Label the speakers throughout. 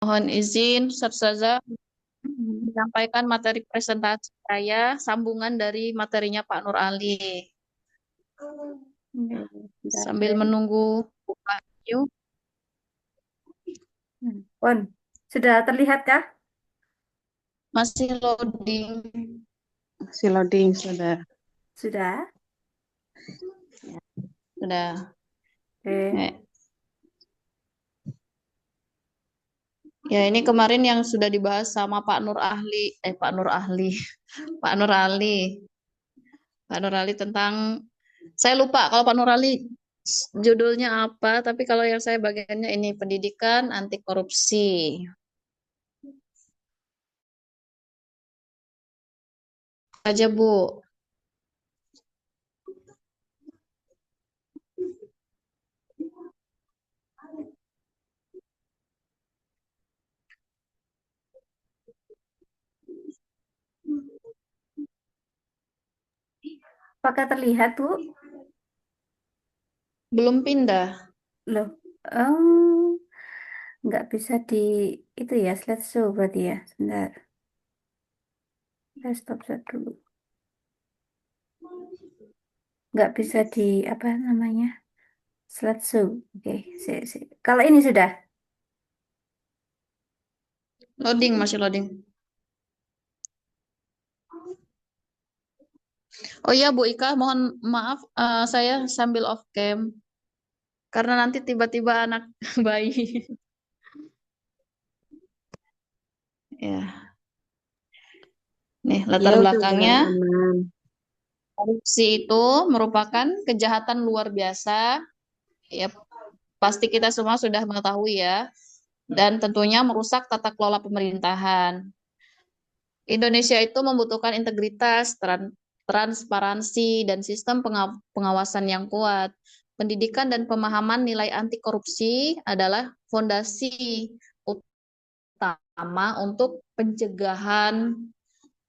Speaker 1: Mohon izin, Ustazah, menyampaikan materi presentasi saya, sambungan dari materinya Pak Nur Ali.
Speaker 2: Bentar,
Speaker 1: Sambil
Speaker 2: Ben.
Speaker 1: menunggu buka view.
Speaker 2: Pon, sudah terlihat kah?
Speaker 1: Masih loading.
Speaker 3: Masih loading, sudah.
Speaker 2: Sudah.
Speaker 1: Sudah.
Speaker 2: Oke.
Speaker 1: Ya, ini kemarin yang sudah dibahas sama Pak Nur Ahli, Pak Nur Ahli, Pak Nur Ali. Pak Nur Ali tentang, saya lupa kalau Pak Nur Ali judulnya apa, tapi kalau yang saya bagiannya ini pendidikan anti korupsi. Aja Bu.
Speaker 2: Apakah terlihat, Bu?
Speaker 1: Belum pindah.
Speaker 2: Loh. Oh, nggak bisa di itu ya, slideshow berarti ya. Sebentar. Saya stop dulu. Nggak bisa di apa namanya? Slideshow. Oke, kalau ini sudah.
Speaker 1: Loading, masih loading. Oh iya Bu Ika, mohon maaf, saya sambil off cam. Karena nanti tiba-tiba anak bayi. Ya, nih latar
Speaker 3: Ya, udah
Speaker 1: belakangnya.
Speaker 3: aman.
Speaker 1: Korupsi itu merupakan kejahatan luar biasa. Ya, pasti kita semua sudah mengetahui ya. Dan tentunya merusak tata kelola pemerintahan. Indonesia itu membutuhkan integritas, transparansi, dan sistem pengawasan yang kuat. Pendidikan dan pemahaman nilai anti korupsi adalah fondasi utama untuk pencegahan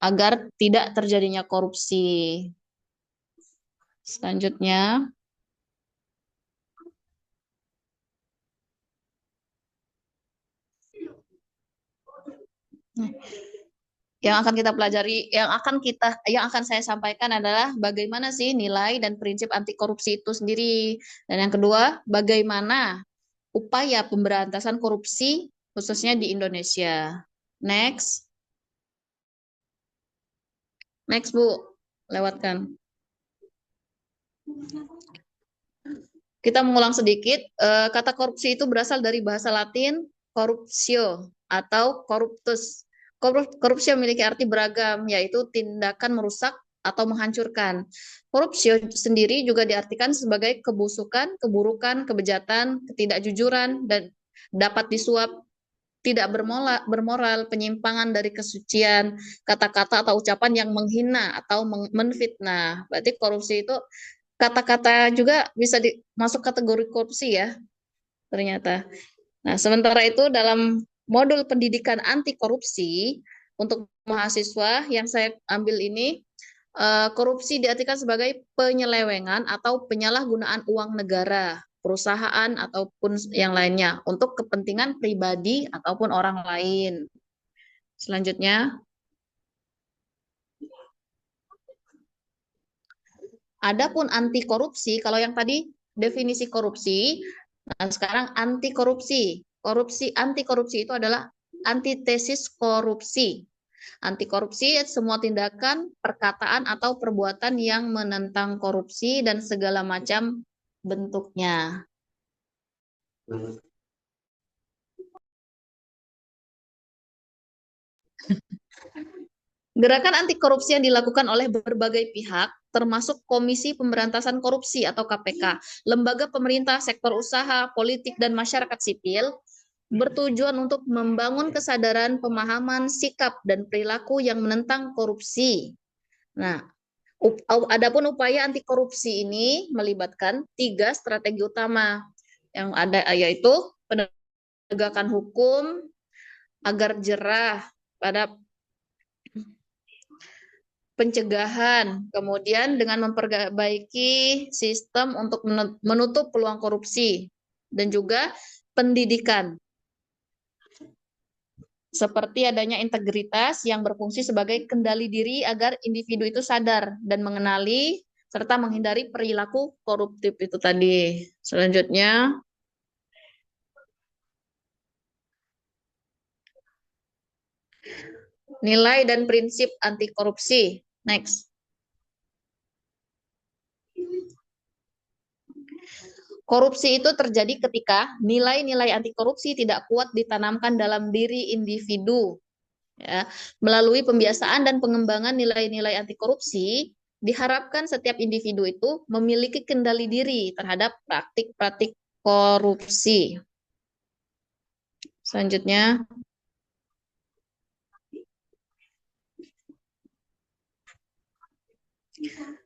Speaker 1: agar tidak terjadinya korupsi. Selanjutnya, yang akan kita pelajari, yang akan saya sampaikan adalah bagaimana sih nilai dan prinsip anti korupsi itu sendiri. Dan yang kedua, bagaimana upaya pemberantasan korupsi khususnya di Indonesia. Next, next Bu, lewatkan. Kita mengulang sedikit, kata korupsi itu berasal dari bahasa Latin corruptio atau corruptus. Korupsi memiliki arti beragam, yaitu tindakan merusak atau menghancurkan. Korupsi sendiri juga diartikan sebagai kebusukan, keburukan, kebejatan, ketidakjujuran, dan dapat disuap, tidak bermoral, penyimpangan dari kesucian, kata-kata atau ucapan yang menghina atau menfitnah. Berarti korupsi itu kata-kata juga bisa masuk kategori korupsi ya, ternyata. Nah, sementara itu dalam modul pendidikan anti korupsi untuk mahasiswa yang saya ambil ini, korupsi diartikan sebagai penyelewengan atau penyalahgunaan uang negara, perusahaan ataupun yang lainnya untuk kepentingan pribadi ataupun orang lain. Selanjutnya, adapun anti korupsi, kalau yang tadi definisi korupsi, nah sekarang anti korupsi. Anti korupsi itu adalah antitesis korupsi. Anti korupsi semua tindakan, perkataan atau perbuatan yang menentang korupsi dan segala macam bentuknya. Gerakan anti korupsi yang dilakukan oleh berbagai pihak, termasuk Komisi Pemberantasan Korupsi atau KPK, lembaga pemerintah, sektor usaha, politik, dan masyarakat sipil, bertujuan untuk membangun kesadaran, pemahaman, sikap, dan perilaku yang menentang korupsi. Nah, adapun upaya anti korupsi ini melibatkan 3 strategi utama yang ada, yaitu penegakan hukum agar jerah pada pencegahan, kemudian dengan memperbaiki sistem untuk menutup peluang korupsi, dan juga pendidikan. seperti adanya integritas yang berfungsi sebagai kendali diri agar individu itu sadar dan mengenali serta menghindari perilaku koruptif itu tadi. Selanjutnya, nilai dan prinsip anti korupsi. Next. Korupsi itu terjadi ketika nilai-nilai anti korupsi tidak kuat ditanamkan dalam diri individu. Ya, melalui pembiasaan dan pengembangan nilai-nilai anti korupsi, diharapkan setiap individu itu memiliki kendali diri terhadap praktik-praktik korupsi. Selanjutnya,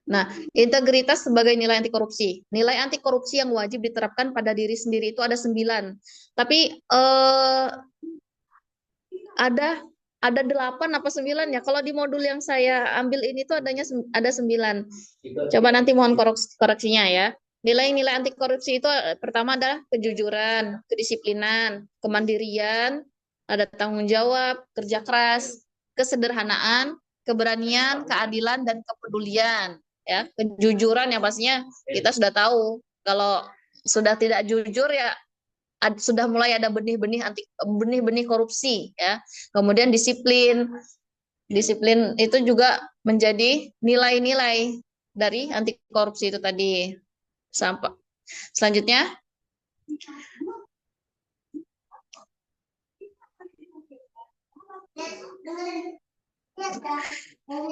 Speaker 1: nah, integritas sebagai nilai anti korupsi. Nilai anti korupsi yang wajib diterapkan pada diri sendiri itu ada 9. Tapi ada 8 apa 9 ya. Kalau di modul yang saya ambil ini tuh ada 9. Coba nanti mohon koreksinya ya. Nilai-nilai anti korupsi itu pertama adalah kejujuran, kedisiplinan, kemandirian, ada tanggung jawab, kerja keras, kesederhanaan, keberanian, keadilan, dan kepedulian. Ya, kejujuran yang pastinya kita sudah tahu. Kalau sudah tidak jujur ya sudah mulai ada benih-benih korupsi ya. Kemudian disiplin itu juga menjadi nilai-nilai dari anti korupsi itu tadi. Sampai selanjutnya,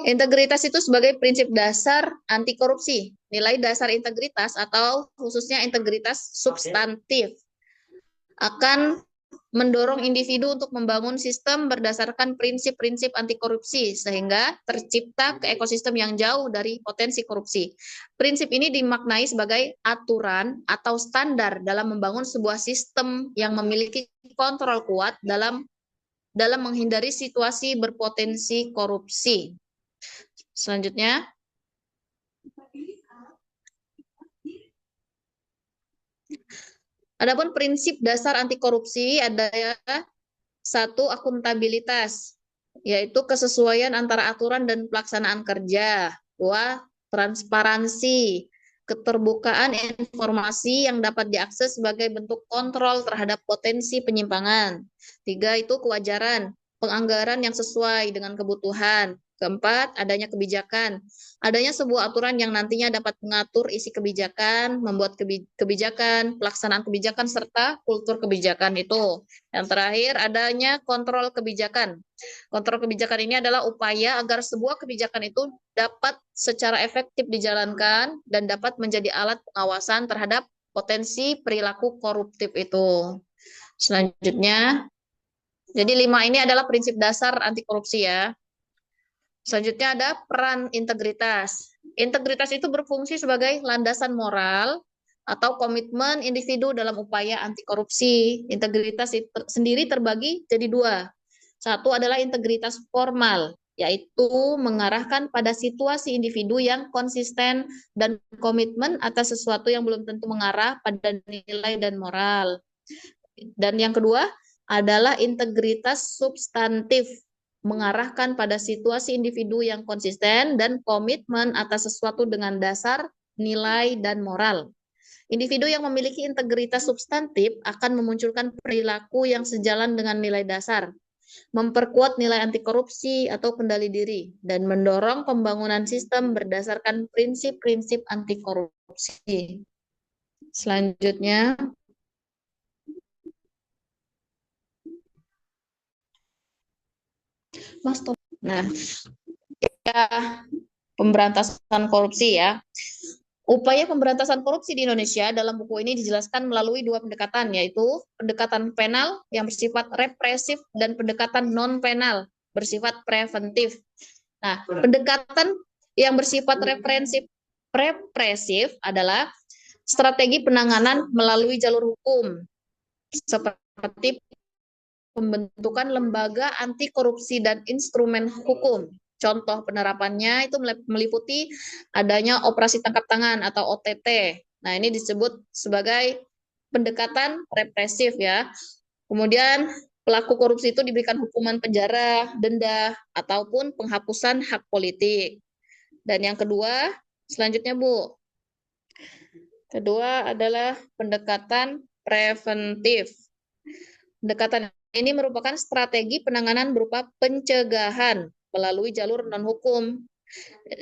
Speaker 1: integritas itu sebagai prinsip dasar anti korupsi. Nilai dasar integritas atau khususnya integritas substantif akan mendorong individu untuk membangun sistem berdasarkan prinsip-prinsip anti korupsi sehingga tercipta ke ekosistem yang jauh dari potensi korupsi. Prinsip ini dimaknai sebagai aturan atau standar dalam membangun sebuah sistem yang memiliki kontrol kuat dalam menghindari situasi berpotensi korupsi. Selanjutnya, adapun prinsip dasar anti korupsi ada satu, akuntabilitas, yaitu kesesuaian antara aturan dan pelaksanaan kerja. Dua, transparansi, keterbukaan informasi yang dapat diakses sebagai bentuk kontrol terhadap potensi penyimpangan. Tiga, itu kewajaran, penganggaran yang sesuai dengan kebutuhan. Keempat, adanya kebijakan. Adanya sebuah aturan yang nantinya dapat mengatur isi kebijakan, membuat kebijakan, pelaksanaan kebijakan, serta kultur kebijakan itu. Yang terakhir, adanya kontrol kebijakan. Kontrol kebijakan ini adalah upaya agar sebuah kebijakan itu dapat secara efektif dijalankan dan dapat menjadi alat pengawasan terhadap potensi perilaku koruptif itu. Selanjutnya, jadi 5 ini adalah prinsip dasar anti korupsi ya. Selanjutnya ada peran integritas. Integritas itu berfungsi sebagai landasan moral atau komitmen individu dalam upaya anti korupsi. Integritas sendiri terbagi jadi 2. Satu adalah integritas formal, yaitu mengarahkan pada situasi individu yang konsisten dan komitmen atas sesuatu yang belum tentu mengarah pada nilai dan moral. Dan yang kedua adalah integritas substantif, mengarahkan pada situasi individu yang konsisten dan komitmen atas sesuatu dengan dasar nilai dan moral. Individu yang memiliki integritas substantif akan memunculkan perilaku yang sejalan dengan nilai dasar, memperkuat nilai anti korupsi atau kendali diri, dan mendorong pembangunan sistem berdasarkan prinsip-prinsip anti korupsi. Selanjutnya, Mas Tom. Nah, ya, pemberantasan korupsi ya. Upaya pemberantasan korupsi di Indonesia dalam buku ini dijelaskan melalui 2 pendekatan, yaitu pendekatan penal yang bersifat represif dan pendekatan non-penal bersifat preventif. Nah, pendekatan yang bersifat represif adalah strategi penanganan melalui jalur hukum, seperti pembentukan lembaga anti korupsi dan instrumen hukum. Contoh penerapannya itu meliputi adanya operasi tangkap tangan atau OTT. Nah, ini disebut sebagai pendekatan represif ya. Kemudian pelaku korupsi itu diberikan hukuman penjara, denda, ataupun penghapusan hak politik. Dan yang kedua, selanjutnya Bu, kedua adalah pendekatan preventif. Pendekatan ini merupakan strategi penanganan berupa pencegahan melalui jalur non-hukum,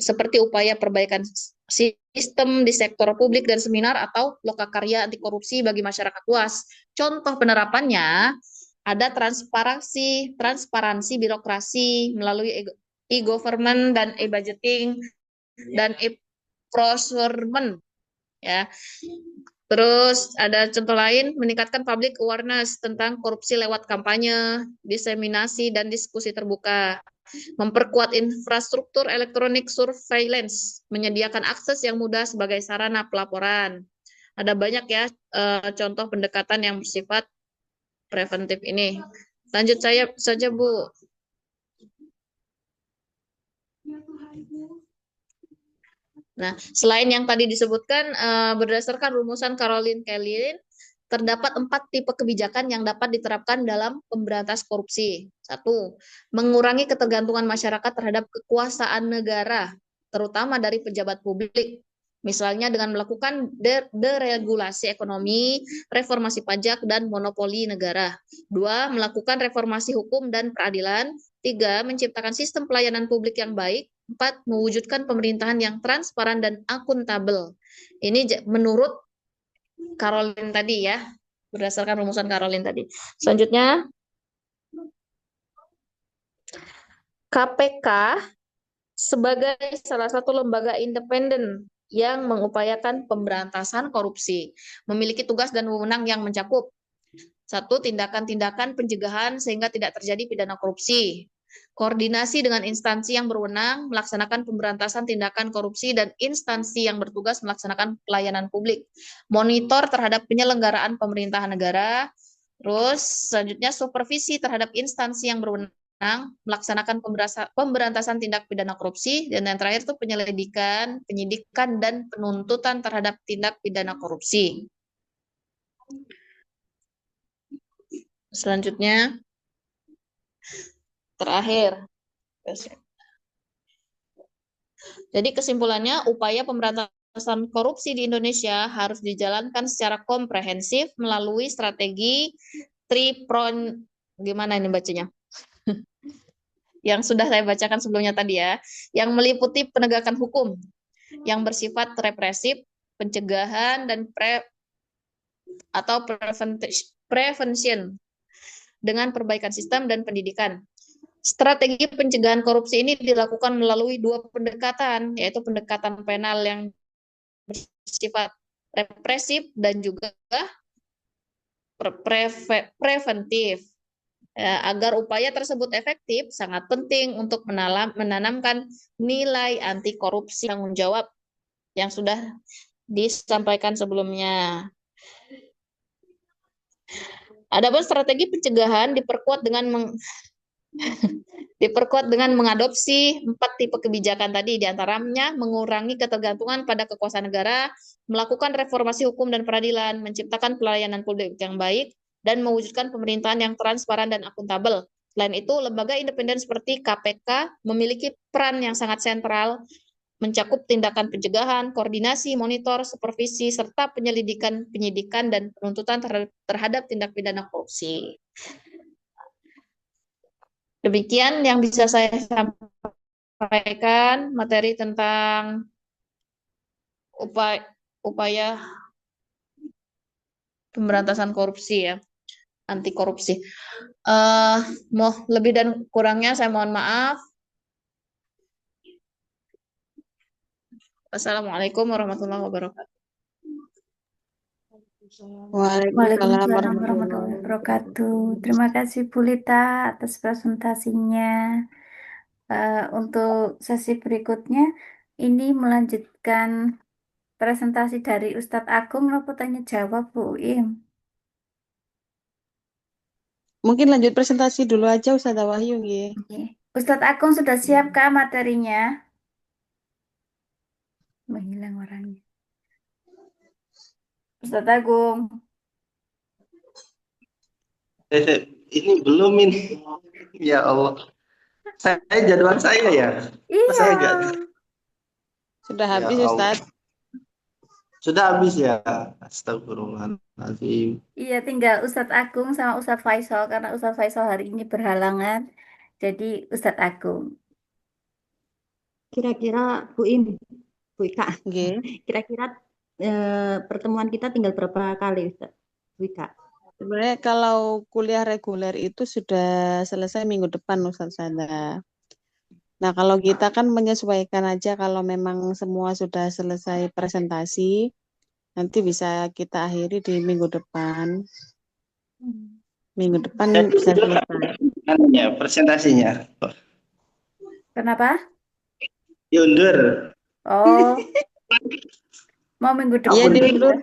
Speaker 1: seperti upaya perbaikan sistem di sektor publik dan seminar atau lokakarya anti korupsi bagi masyarakat luas. Contoh penerapannya ada transparansi birokrasi melalui e-government dan e-budgeting dan e-procurement ya. Terus ada contoh lain, meningkatkan public awareness tentang korupsi lewat kampanye, diseminasi, dan diskusi terbuka. Memperkuat infrastruktur elektronik surveillance, menyediakan akses yang mudah sebagai sarana pelaporan. Ada banyak ya contoh pendekatan yang bersifat preventif ini. Lanjut saja Bu. Nah, selain yang tadi disebutkan, berdasarkan rumusan Caroline Kellin, terdapat 4 tipe kebijakan yang dapat diterapkan dalam pemberantasan korupsi. 1. Mengurangi ketergantungan masyarakat terhadap kekuasaan negara, terutama dari pejabat publik. Misalnya dengan melakukan deregulasi ekonomi, reformasi pajak, dan monopoli negara. 2. Melakukan reformasi hukum dan peradilan. 3. Menciptakan sistem pelayanan publik yang baik. 4. Mewujudkan pemerintahan yang transparan dan akuntabel. Ini menurut Caroline tadi ya, berdasarkan rumusan Caroline tadi. Selanjutnya, KPK sebagai salah satu lembaga independen yang mengupayakan pemberantasan korupsi, memiliki tugas dan wewenang yang mencakup 1. Tindakan-tindakan pencegahan sehingga tidak terjadi pidana korupsi. Koordinasi dengan instansi yang berwenang melaksanakan pemberantasan tindakan korupsi dan instansi yang bertugas melaksanakan pelayanan publik. Monitor terhadap penyelenggaraan pemerintahan negara. Terus selanjutnya supervisi terhadap instansi yang berwenang melaksanakan pemberantasan tindak pidana korupsi. Dan yang terakhir itu penyelidikan, penyidikan, dan penuntutan terhadap tindak pidana korupsi. Selanjutnya, terakhir. Jadi kesimpulannya, upaya pemberantasan korupsi di Indonesia harus dijalankan secara komprehensif melalui strategi triprong, gimana ini bacanya? Yang sudah saya bacakan sebelumnya tadi ya, yang meliputi penegakan hukum yang bersifat represif, pencegahan, dan prevention dengan perbaikan sistem dan pendidikan. Strategi pencegahan korupsi ini dilakukan melalui 2 pendekatan, yaitu pendekatan penal yang bersifat represif dan juga preventif. Agar upaya tersebut efektif, sangat penting untuk menanamkan nilai anti korupsi tanggung jawab yang sudah disampaikan sebelumnya. Adapun strategi pencegahan diperkuat dengan mengadopsi 4 tipe kebijakan tadi, diantaranya mengurangi ketergantungan pada kekuasaan negara, melakukan reformasi hukum dan peradilan, menciptakan pelayanan publik yang baik, dan mewujudkan pemerintahan yang transparan dan akuntabel. Selain itu, lembaga independen seperti KPK memiliki peran yang sangat sentral, mencakup tindakan pencegahan, koordinasi, monitor, supervisi, serta penyelidikan, penyidikan, dan penuntutan terhadap tindak pidana korupsi. Demikian yang bisa saya sampaikan materi tentang upaya pemberantasan korupsi ya, anti korupsi. Mau lebih dan kurangnya saya mohon maaf. Assalamualaikum warahmatullahi wabarakatuh.
Speaker 3: Waalaikumsalam
Speaker 2: Waalaikumsalam
Speaker 3: warahmatullahi
Speaker 2: warahmatullahi wabarakatuh. Terima kasih Bu Lita atas presentasinya. Untuk sesi berikutnya, ini melanjutkan presentasi dari Ustadz Agung. Apa tanya jawab Bu Im?
Speaker 3: Mungkin lanjut presentasi dulu aja Ustazah Wahyu nggih.
Speaker 2: Oke. Ustadz Agung sudah siapkah materinya? Menghilang orangnya. Ustadz Agung.
Speaker 4: Ini belum ini. Ya Allah. Saya jadwal saya ya.
Speaker 2: Iya,
Speaker 4: Saya enggak.
Speaker 3: Sudah
Speaker 4: Ya
Speaker 3: habis,
Speaker 4: Allah.
Speaker 3: Ustadz.
Speaker 4: Sudah habis ya. Astagfirullahaladzim.
Speaker 2: iya tinggal Ustadz Agung sama Ustadz Faisal karena Ustadz Faisal hari ini berhalangan. Jadi Ustadz Agung.
Speaker 5: Kira-kira Bu Im, Bu Ika,
Speaker 3: Nggih.
Speaker 5: kira-kira pertemuan kita tinggal berapa kali, Ustaz? Bu Ika?
Speaker 3: Sebenarnya kalau kuliah reguler itu sudah selesai minggu depan, Ustadz Sada. Nah, kalau kita kan menyesuaikan aja kalau memang semua sudah selesai presentasi, nanti bisa kita akhiri di minggu depan. Minggu depan
Speaker 4: Jadi
Speaker 3: bisa
Speaker 4: itu
Speaker 3: selesai.
Speaker 4: anunya, presentasinya.
Speaker 2: Kenapa?
Speaker 4: Diundur.
Speaker 2: Oh, mau minggu
Speaker 3: Iya,
Speaker 2: depan.
Speaker 3: diundur.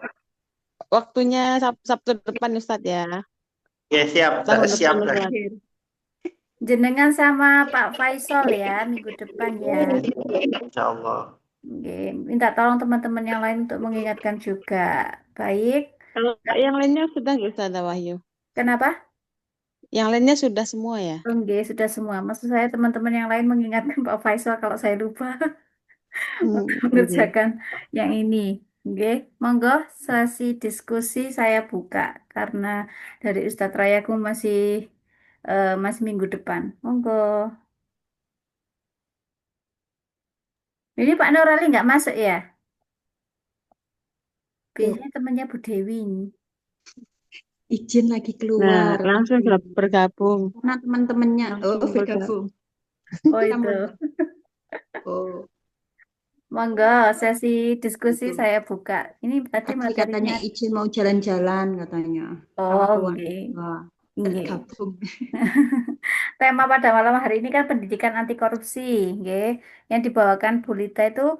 Speaker 3: Waktunya Sabtu depan, Ustadz ya.
Speaker 4: Ya siap,
Speaker 3: Tahun
Speaker 4: siap.
Speaker 3: depan, Ustadz.
Speaker 2: Jenengan sama Pak Faisal ya minggu depan ya.
Speaker 4: Insya Allah.
Speaker 2: Oke, minta tolong teman-teman yang lain untuk mengingatkan juga. Baik.
Speaker 3: Kalau yang lainnya sudah nggak, Ustadz Wahyu?
Speaker 2: Kenapa?
Speaker 3: Yang lainnya sudah semua ya?
Speaker 2: Oke, sudah semua. Maksud saya teman-teman yang lain mengingatkan Pak Faisal kalau saya lupa untuk
Speaker 3: Oke.
Speaker 2: mengerjakan yang ini. Oke, monggo sesi diskusi saya buka karena dari Ustadz Rayaku masih minggu depan. Monggo. Ini Pak Nurali nggak masuk ya? Biasanya temannya Bu Dewi ini.
Speaker 5: Izin lagi
Speaker 3: Nah,
Speaker 5: keluar.
Speaker 3: langsung bergabung.
Speaker 5: Karena teman-temannya,
Speaker 3: Langsung
Speaker 5: bergabung.
Speaker 2: Oh itu.
Speaker 5: Oh,
Speaker 2: Monggo sesi diskusi
Speaker 5: itu.
Speaker 2: saya buka. Ini tadi
Speaker 5: Tadi
Speaker 2: materinya.
Speaker 5: katanya izin mau jalan-jalan katanya. Sama
Speaker 2: Oh,
Speaker 5: keluarga.
Speaker 2: nggih. Nggih.
Speaker 5: Bergabung.
Speaker 2: Tema pada malam hari ini kan pendidikan anti korupsi, nggih. Yang dibawakan Bu Lita itu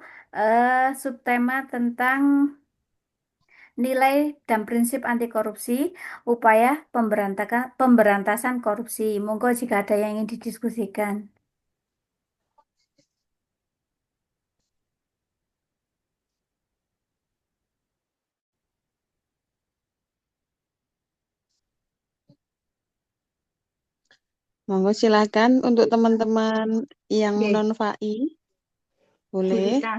Speaker 2: subtema tentang nilai dan prinsip anti korupsi, upaya pemberantasan korupsi. Monggo jika ada yang ingin didiskusikan.
Speaker 3: Monggo silakan untuk teman-teman yang
Speaker 5: Oke.
Speaker 3: non-FAI.
Speaker 5: Bu
Speaker 3: Boleh.
Speaker 5: Lita.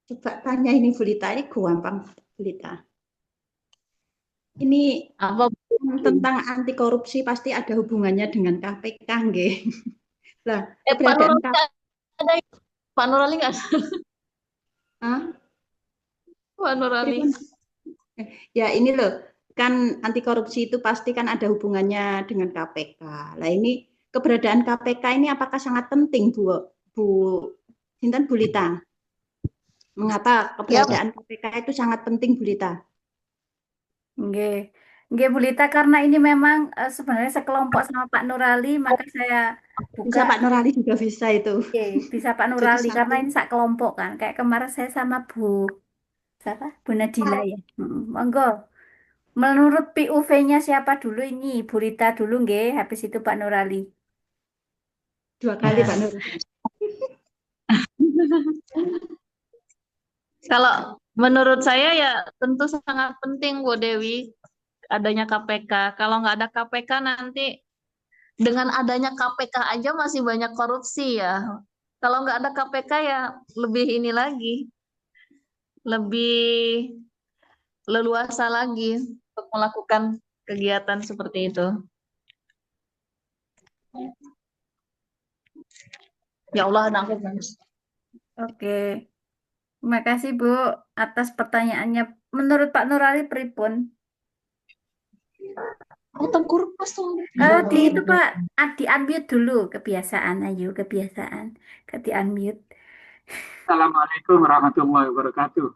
Speaker 5: Coba tanya ini Bu Lita, ini gampang Bu Lita. Ini
Speaker 1: Apa?
Speaker 5: tentang anti korupsi pasti ada hubungannya dengan KPK, nggih. Lah,
Speaker 1: Pak
Speaker 5: keberadaan
Speaker 1: Nurali ada. Pak Nurali nggak?
Speaker 5: Hah?
Speaker 1: Pak Nurali.
Speaker 5: Ya ini loh, kan anti korupsi itu pasti kan ada hubungannya dengan KPK. Lah ini keberadaan KPK ini apakah sangat penting Bu Sinten Bu Lita? Mengapa keberadaan KPK itu sangat penting Bu Lita?
Speaker 2: Nggih. Nggih Bu Lita, karena ini memang sebenarnya sekelompok sama Pak Nurali, maka saya buka.
Speaker 5: Bisa Pak Nurali juga bisa itu.
Speaker 2: Oke, bisa Pak
Speaker 5: Jadi
Speaker 2: Nurali karena
Speaker 5: satu.
Speaker 2: ini sak kelompok kan. Kayak kemarin saya sama siapa? Bu Nadila ya. Monggo. Menurut PUV-nya siapa dulu ini? Bu Rita dulu nggih, habis itu Pak Nurali.
Speaker 5: Dua kali Pak Nurali.
Speaker 1: Kalau menurut saya ya tentu sangat penting Bu Dewi adanya KPK. Kalau nggak ada KPK nanti dengan adanya KPK aja masih banyak korupsi ya. Kalau nggak ada KPK ya lebih ini lagi, lebih leluasa lagi untuk melakukan kegiatan seperti itu. Ya Allah, nangkep.
Speaker 2: Oke. Terima kasih Bu atas pertanyaannya. Menurut Pak Nurali pripun?
Speaker 1: Tengkurap pas tuh.
Speaker 2: Di itu Pak, di unmute dulu kebiasaan, ayo kebiasaan. Di unmute.
Speaker 6: Assalamualaikum warahmatullahi wabarakatuh.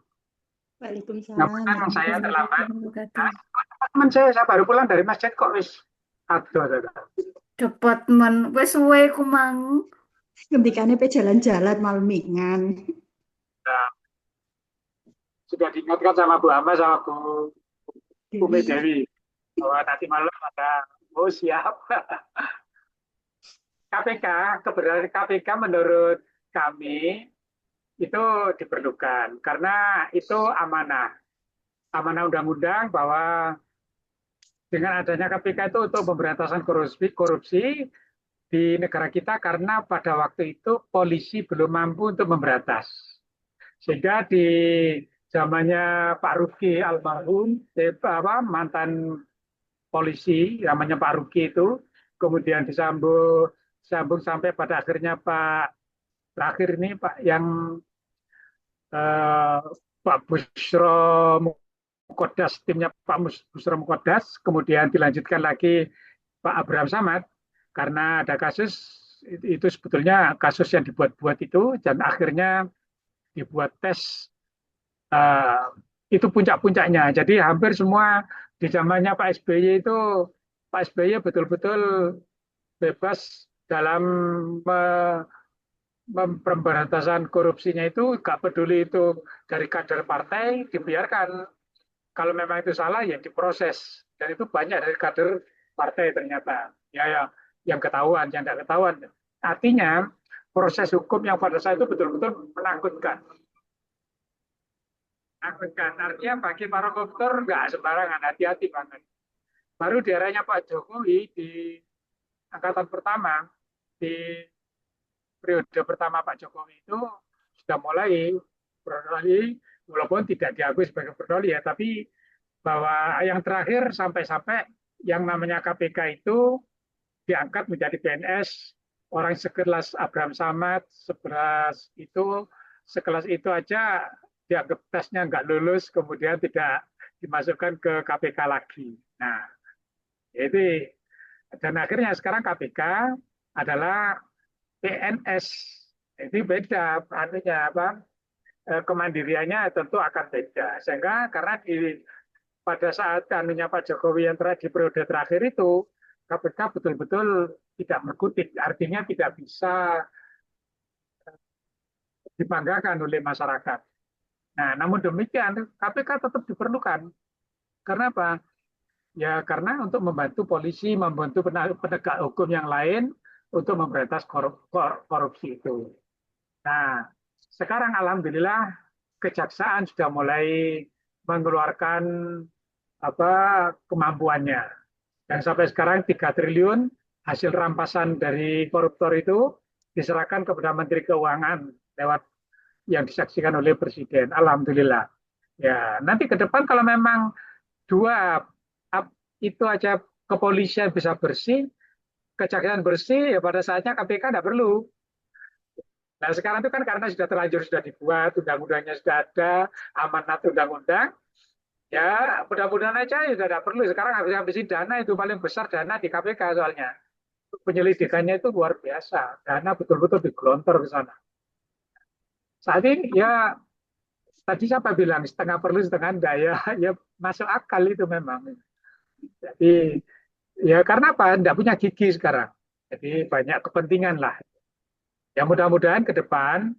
Speaker 5: Waalaikumsalam.
Speaker 6: Ngapunten saya terlambat.
Speaker 2: Wabarakatuh.
Speaker 6: Teman saya baru pulang dari masjid kok wis aduh.
Speaker 2: Cepet men, wes suwe ku mang.
Speaker 5: Ngendikane pe jalan-jalan malmingan.
Speaker 6: Nah, sudah diingatkan sama Bu Amma sama Bu Umi Dewi bahwa nanti malam ada siap. KPK, keberadaan KPK menurut kami itu diperlukan karena itu amanah undang-undang bahwa dengan adanya KPK itu untuk pemberantasan korupsi di negara kita karena pada waktu itu polisi belum mampu untuk memberantas. Sehingga di zamannya Pak Ruki almarhum, mantan polisi namanya Pak Ruki itu, kemudian disambung sampai pada akhirnya terakhir ini Pak yang Pak Bushro Mukodas, timnya Pak Bushro Mukodas, kemudian dilanjutkan lagi Pak Abraham Samad, karena ada kasus itu sebetulnya kasus yang dibuat-buat itu, dan akhirnya dibuat tes, itu puncak-puncaknya. Jadi hampir semua di zamannya Pak SBY itu, Pak SBY betul-betul bebas dalam pemberantasan korupsinya itu, gak peduli itu dari kader partai, dibiarkan. Kalau memang itu salah ya diproses, dan itu banyak dari kader partai ternyata ya yang ketahuan, yang tidak ketahuan. Artinya proses hukum yang pada saat itu betul-betul menakutkan. Artinya bagi para koruptor nggak sembarangan, hati-hati banget. Baru di eranya Pak Jokowi di angkatan pertama, di periode pertama Pak Jokowi itu sudah mulai berdoli, walaupun tidak diakui sebagai berdoli ya, tapi bahwa yang terakhir sampai-sampai yang namanya KPK itu diangkat menjadi PNS, orang sekelas Abraham Samad, sekelas itu aja dianggap tesnya nggak lulus, kemudian tidak dimasukkan ke KPK lagi. Nah, itu, dan akhirnya sekarang KPK adalah PNS. Itu beda, artinya apa? Kemandiriannya tentu akan beda. Sehingga karena pada saat anunya Pak Jokowi yang terakhir di periode terakhir itu, KPK betul-betul tidak berkutik, artinya tidak bisa dibanggakan oleh masyarakat. Nah, namun demikian KPK tetap diperlukan. Karena apa? Ya karena untuk membantu polisi, membantu penegak hukum yang lain untuk memberantas korupsi itu. Nah, sekarang alhamdulillah kejaksaan sudah mulai mengeluarkan kemampuannya. Dan sampai sekarang 3 triliun hasil rampasan dari koruptor itu diserahkan kepada Menteri Keuangan lewat yang disaksikan oleh Presiden. Alhamdulillah. Ya, nanti ke depan kalau memang dua itu aja kepolisian bisa bersih, kejaksaan bersih, ya pada saatnya KPK tidak perlu. Nah sekarang itu kan karena sudah terlanjur, sudah dibuat, undang-undangnya sudah ada, amanat undang-undang, ya mudah-mudahan aja ya sudah tidak perlu. Sekarang habis-habisin dana itu paling besar dana di KPK soalnya. Penyelidikannya itu luar biasa, dana betul-betul digelontor ke sana. Saat ini ya tadi siapa bilang setengah perlu setengah enggak ya masuk akal itu memang. Jadi ya karena apa? Enggak punya gigi sekarang. Jadi banyak kepentingan lah. Ya mudah-mudahan ke depan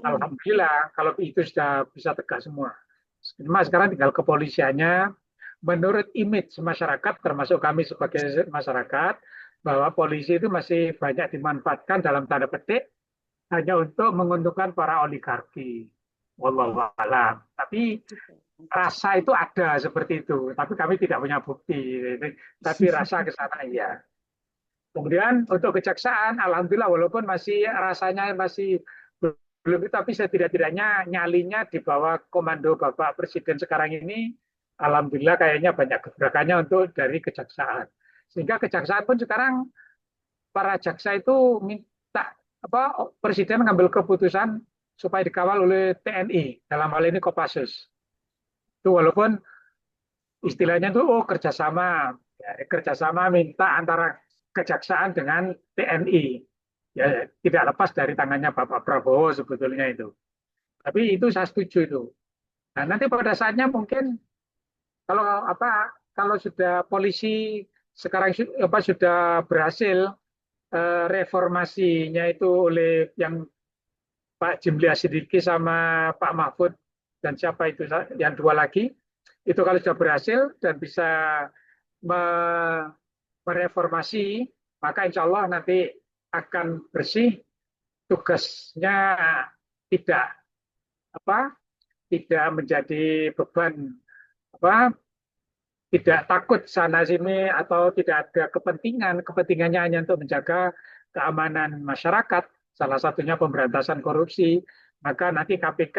Speaker 6: alhamdulillah kalau itu sudah bisa tegak semua. Cuma sekarang tinggal kepolisiannya, menurut image masyarakat, termasuk kami sebagai masyarakat, bahwa polisi itu masih banyak dimanfaatkan dalam tanda petik hanya untuk menguntungkan para oligarki. Wallahu a'lam. Tapi rasa itu ada seperti itu, tapi kami tidak punya bukti. Tapi rasa ke sana iya. Kemudian untuk kejaksaan, alhamdulillah walaupun masih rasanya masih belum, tapi setidak-tidaknya nyalinya di bawah komando Bapak Presiden sekarang ini, alhamdulillah kayaknya banyak gebrakannya untuk dari kejaksaan. Sehingga kejaksaan pun sekarang para jaksa itu minta Presiden mengambil keputusan supaya dikawal oleh TNI, dalam hal ini Kopassus. Itu walaupun istilahnya itu kerjasama, ya, kerjasama minta antara kejaksaan dengan TNI. Ya, tidak lepas dari tangannya Bapak Prabowo sebetulnya itu. Tapi itu saya setuju itu. Nah, nanti pada saatnya mungkin kalau sudah polisi sekarang sudah berhasil reformasinya itu oleh yang Pak Jimli Asidiki sama Pak Mahfud dan siapa itu yang dua lagi, itu kalau sudah berhasil dan bisa mereformasi, maka insya Allah nanti akan bersih, tugasnya tidak tidak menjadi beban, apa, tidak takut sana sini atau tidak ada kepentingannya hanya untuk menjaga keamanan masyarakat, salah satunya pemberantasan korupsi, maka nanti KPK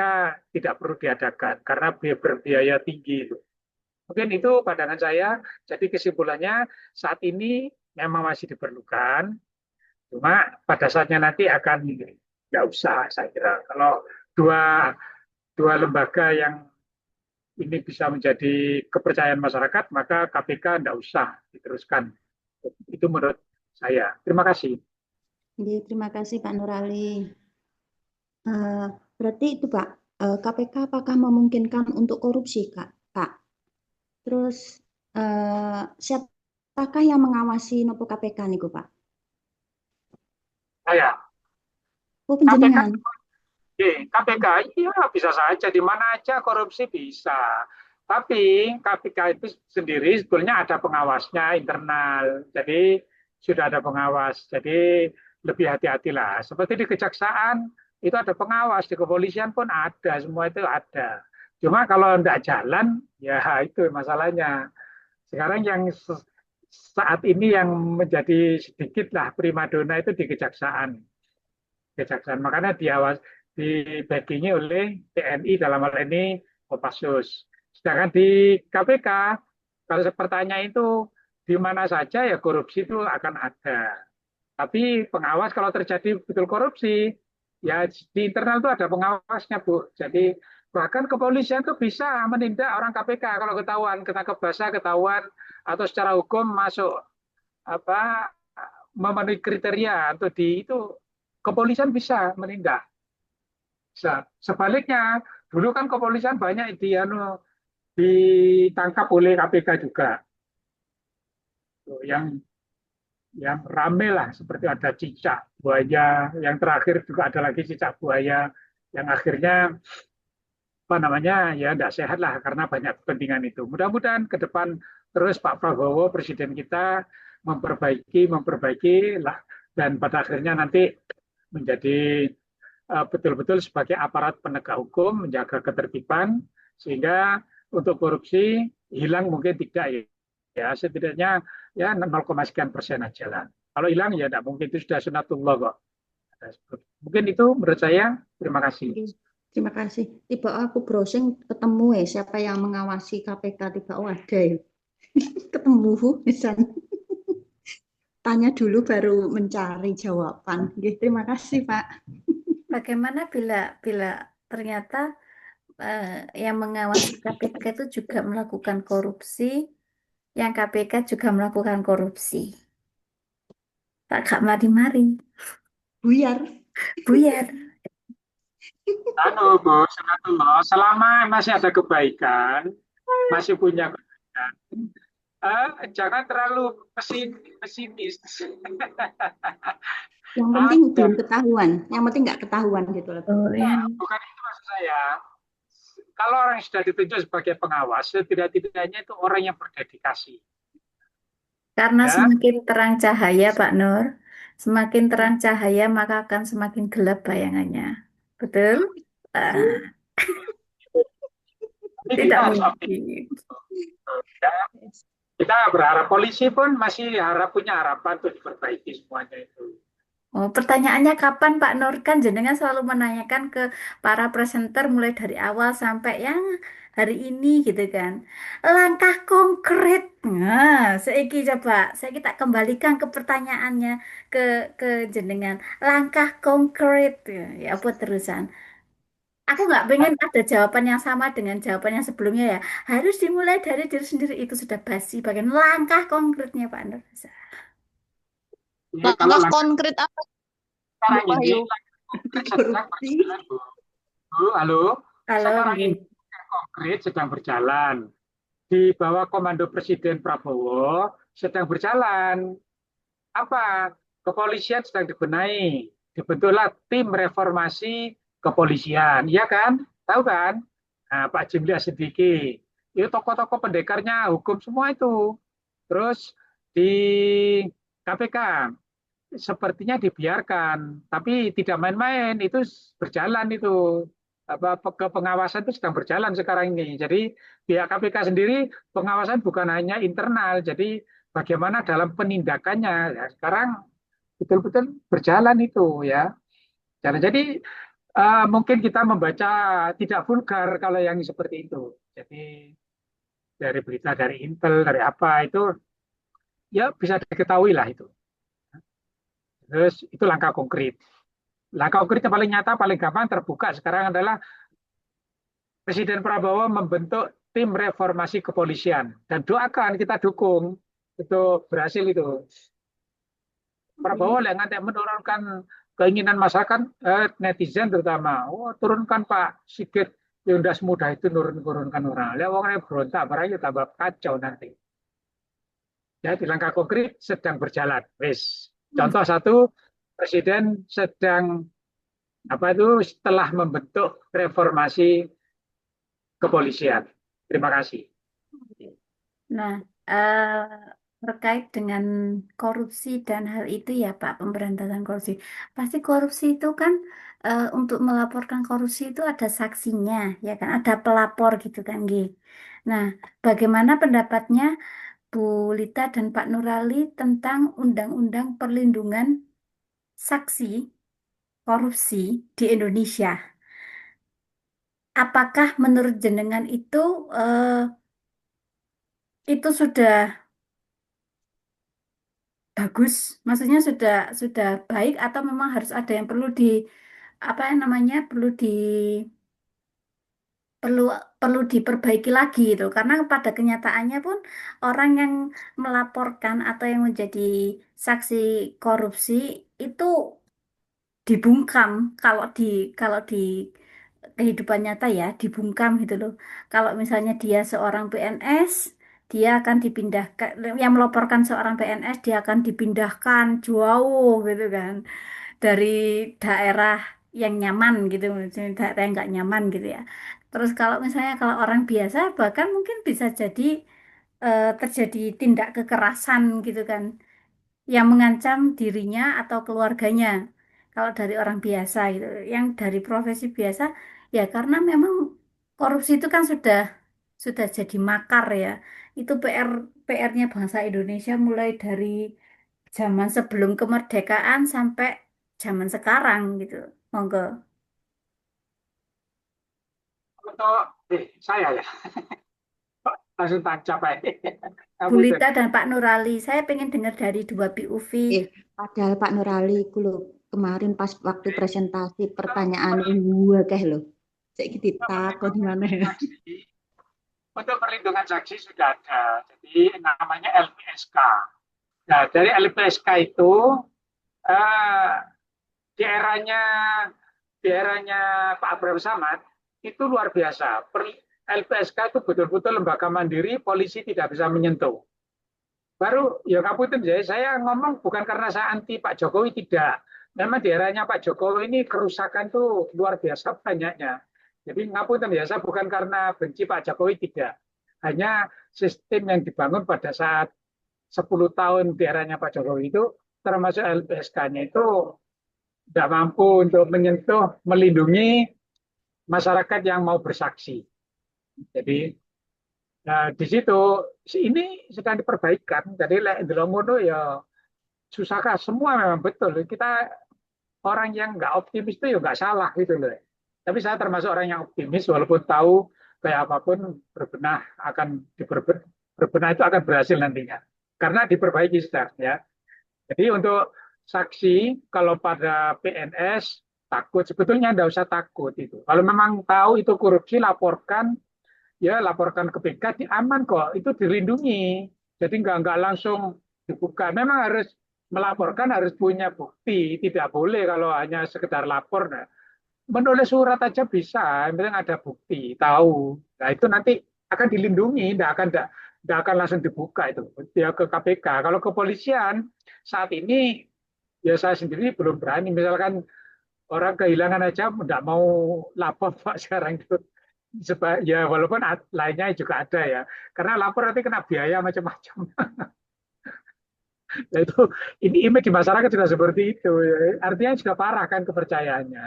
Speaker 6: tidak perlu diadakan karena berbiaya tinggi itu. Mungkin itu pandangan saya. Jadi kesimpulannya saat ini memang masih diperlukan, cuma pada saatnya nanti akan nggak usah, saya kira. Kalau dua lembaga yang ini bisa menjadi kepercayaan masyarakat, maka KPK tidak usah diteruskan. Itu menurut saya. Terima kasih.
Speaker 5: Terima kasih Pak Nurali. Berarti itu Pak, KPK apakah memungkinkan untuk korupsi Pak? Terus siapakah yang mengawasi nopo KPK nih Pak?
Speaker 6: Saya.
Speaker 5: Oh, penjenengan.
Speaker 6: KPK, iya bisa saja, di mana aja korupsi bisa. Tapi KPK itu sendiri sebetulnya ada pengawasnya internal. Jadi sudah ada pengawas. Jadi lebih hati-hatilah. Seperti di kejaksaan itu ada pengawas, di kepolisian pun ada, semua itu ada. Cuma kalau tidak jalan, ya itu masalahnya. Sekarang yang saat ini yang menjadi sedikit lah primadona itu di kejaksaan. Makanya dibackingi oleh TNI dalam hal ini Kopassus. Sedangkan di KPK, kalau pertanyaan itu di mana saja ya korupsi itu akan ada. Tapi pengawas kalau terjadi betul korupsi, ya di internal itu ada pengawasnya, Bu. Jadi bahkan kepolisian itu bisa menindak orang KPK kalau ketahuan, ketangkep basah ketahuan, atau secara hukum masuk apa memenuhi kriteria untuk itu kepolisian bisa menindak. Sebaliknya, dulu kan kepolisian banyak ditangkap oleh KPK juga. Yang rame lah, seperti ada cicak buaya, yang terakhir juga ada lagi cicak buaya, yang akhirnya ya tidak sehat lah karena banyak kepentingan itu. Mudah-mudahan ke depan terus Pak Prabowo, Presiden kita, memperbaiki lah, dan pada akhirnya nanti menjadi betul-betul sebagai aparat penegak hukum, menjaga ketertiban, sehingga untuk korupsi hilang mungkin tidak ya setidaknya ya 0,sekian% aja lah. Kalau hilang ya tidak mungkin, itu sudah sunatullah kok. Mungkin itu menurut saya. Terima kasih.
Speaker 5: Terima kasih. Tiba aku browsing ketemu siapa yang mengawasi KPK, tiba ada ya. Ketemu misalnya. Tanya dulu baru mencari jawaban. Terima kasih Pak.
Speaker 2: Bagaimana bila ternyata yang mengawasi KPK itu juga melakukan korupsi, yang KPK juga melakukan korupsi? Tak gak mari-mari.
Speaker 5: Buyar.
Speaker 6: Bu, selama masih ada kebaikan, masih punya kebaikan, jangan terlalu pesimis.
Speaker 5: Yang penting belum ketahuan, yang penting nggak ketahuan gitu loh.
Speaker 6: Bukan itu maksud saya. Kalau orang yang sudah ditunjuk sebagai pengawas, setidak-tidaknya itu orang yang berdedikasi.
Speaker 2: Karena semakin terang cahaya, Pak Nur, semakin terang cahaya maka akan semakin gelap bayangannya. Betul? Tidak mungkin.
Speaker 6: Kita berharap, polisi pun masih punya harapan untuk diperbaiki semuanya itu.
Speaker 2: Oh, pertanyaannya kapan Pak Nur? Kan jenengan selalu menanyakan ke para presenter mulai dari awal sampai yang hari ini gitu kan. Langkah konkret. Nah, coba saya kita kembalikan ke pertanyaannya ke jenengan. Langkah konkret ya apa terusan? Aku nggak pengen ada jawaban yang sama dengan jawaban yang sebelumnya ya. Harus dimulai dari diri sendiri, itu sudah basi. Bagian langkah konkretnya Pak Nur.
Speaker 1: Langkah konkret apa?
Speaker 6: Sekarang ini sedang berjalan, Bu. Halo. Sekarang ini konkret sedang berjalan. Di bawah komando Presiden Prabowo sedang berjalan. Apa? Kepolisian sedang dibenahi. Dibentuklah tim reformasi kepolisian, iya kan? Tahu kan? Nah, Pak Jimli Asidiki, itu tokoh-tokoh pendekarnya hukum semua itu. Terus di KPK sepertinya dibiarkan, tapi tidak main-main, itu berjalan itu pengawasan itu sedang berjalan sekarang ini. Jadi pihak KPK sendiri pengawasan bukan hanya internal, jadi bagaimana dalam penindakannya. Ya, sekarang betul-betul berjalan itu ya. Jadi mungkin kita membaca tidak vulgar kalau yang seperti itu. Jadi dari berita dari Intel, dari apa itu ya bisa diketahui lah itu. Terus itu langkah konkret. Langkah konkret yang paling nyata, paling gampang terbuka sekarang adalah Presiden Prabowo membentuk tim reformasi kepolisian dan doakan kita dukung itu berhasil itu. Prabowo yang nanti menurunkan keinginan masyarakat netizen terutama. Oh, turunkan Pak Sigit, ya udah semudah itu turunkan orang. Lihat orangnya berontak, barangnya tambah kacau nanti. Ya, di langkah konkret sedang berjalan. Wes. Contoh satu, Presiden sedang setelah membentuk reformasi kepolisian. Terima kasih.
Speaker 2: Nah, terkait dengan korupsi dan hal itu ya Pak, pemberantasan korupsi. Pasti korupsi itu kan untuk melaporkan korupsi itu ada saksinya, ya kan? Ada pelapor gitu kan, Gi. Nah, bagaimana pendapatnya Bu Lita dan Pak Nurali tentang Undang-Undang Perlindungan Saksi Korupsi di Indonesia? Apakah menurut jenengan itu sudah bagus, maksudnya sudah baik atau memang harus ada yang perlu apa yang namanya perlu perlu diperbaiki lagi gitu. Karena pada kenyataannya pun orang yang melaporkan atau yang menjadi saksi korupsi itu dibungkam kalau di kehidupan nyata ya dibungkam gitu loh. Kalau misalnya dia seorang PNS, dia akan dipindahkan, yang melaporkan seorang PNS dia akan dipindahkan jauh gitu kan dari daerah yang nyaman gitu, misalnya daerah yang nggak nyaman gitu ya. Terus kalau misalnya kalau orang biasa bahkan mungkin bisa jadi terjadi tindak kekerasan gitu kan yang mengancam dirinya atau keluarganya kalau dari orang biasa gitu. Yang dari profesi biasa ya karena memang korupsi itu kan sudah jadi makar ya. Itu PR-nya bangsa Indonesia mulai dari zaman sebelum kemerdekaan sampai zaman sekarang gitu. Monggo.
Speaker 6: Untuk saya ya, langsung tancap aja.
Speaker 2: Bu
Speaker 6: Apa itu?
Speaker 2: Lita dan Pak Nurali, saya pengen dengar dari dua POV.
Speaker 5: Padahal Pak Nurali ku lho, kemarin pas waktu presentasi pertanyaan gua keh lho. Saya gitu takut di mana ya.
Speaker 6: Untuk perlindungan saksi sudah ada, jadi namanya LPSK. Nah, dari LPSK itu di eranya Pak Abraham Samad itu luar biasa. LPSK itu betul-betul lembaga mandiri, polisi tidak bisa menyentuh. Baru ya ngapunten ya, saya ngomong bukan karena saya anti Pak Jokowi, tidak. Memang di eranya Pak Jokowi ini kerusakan tuh luar biasa banyaknya. Jadi ngapunten ya, saya bukan karena benci Pak Jokowi, tidak. Hanya sistem yang dibangun pada saat 10 tahun di eranya Pak Jokowi itu, termasuk LPSK-nya itu tidak mampu untuk menyentuh, melindungi masyarakat yang mau bersaksi. Jadi di situ ini sedang diperbaikan. Jadi ngono ya susahkah semua memang betul. Kita orang yang nggak optimis itu ya nggak salah gitu loh. Tapi saya termasuk orang yang optimis walaupun tahu kayak apapun berbenah itu akan berhasil nantinya. Karena diperbaiki sudah ya. Jadi untuk saksi kalau pada PNS takut sebetulnya nggak usah takut itu. Kalau memang tahu itu korupsi laporkan ya laporkan ke PK, aman kok, itu dilindungi. Jadi nggak langsung dibuka. Memang harus melaporkan, harus punya bukti. Tidak boleh kalau hanya sekedar lapor. Nah, menulis surat aja bisa, yang penting ada bukti, tahu. Nah itu nanti akan dilindungi, tidak akan langsung dibuka itu. Ya ke KPK. Kalau kepolisian saat ini ya saya sendiri belum berani. Misalkan orang kehilangan aja tidak mau lapor Pak sekarang itu. Ya walaupun lainnya juga ada ya, karena lapor nanti kena biaya macam-macam. Nah, itu ini image di masyarakat juga seperti itu, artinya juga parah kan kepercayaannya.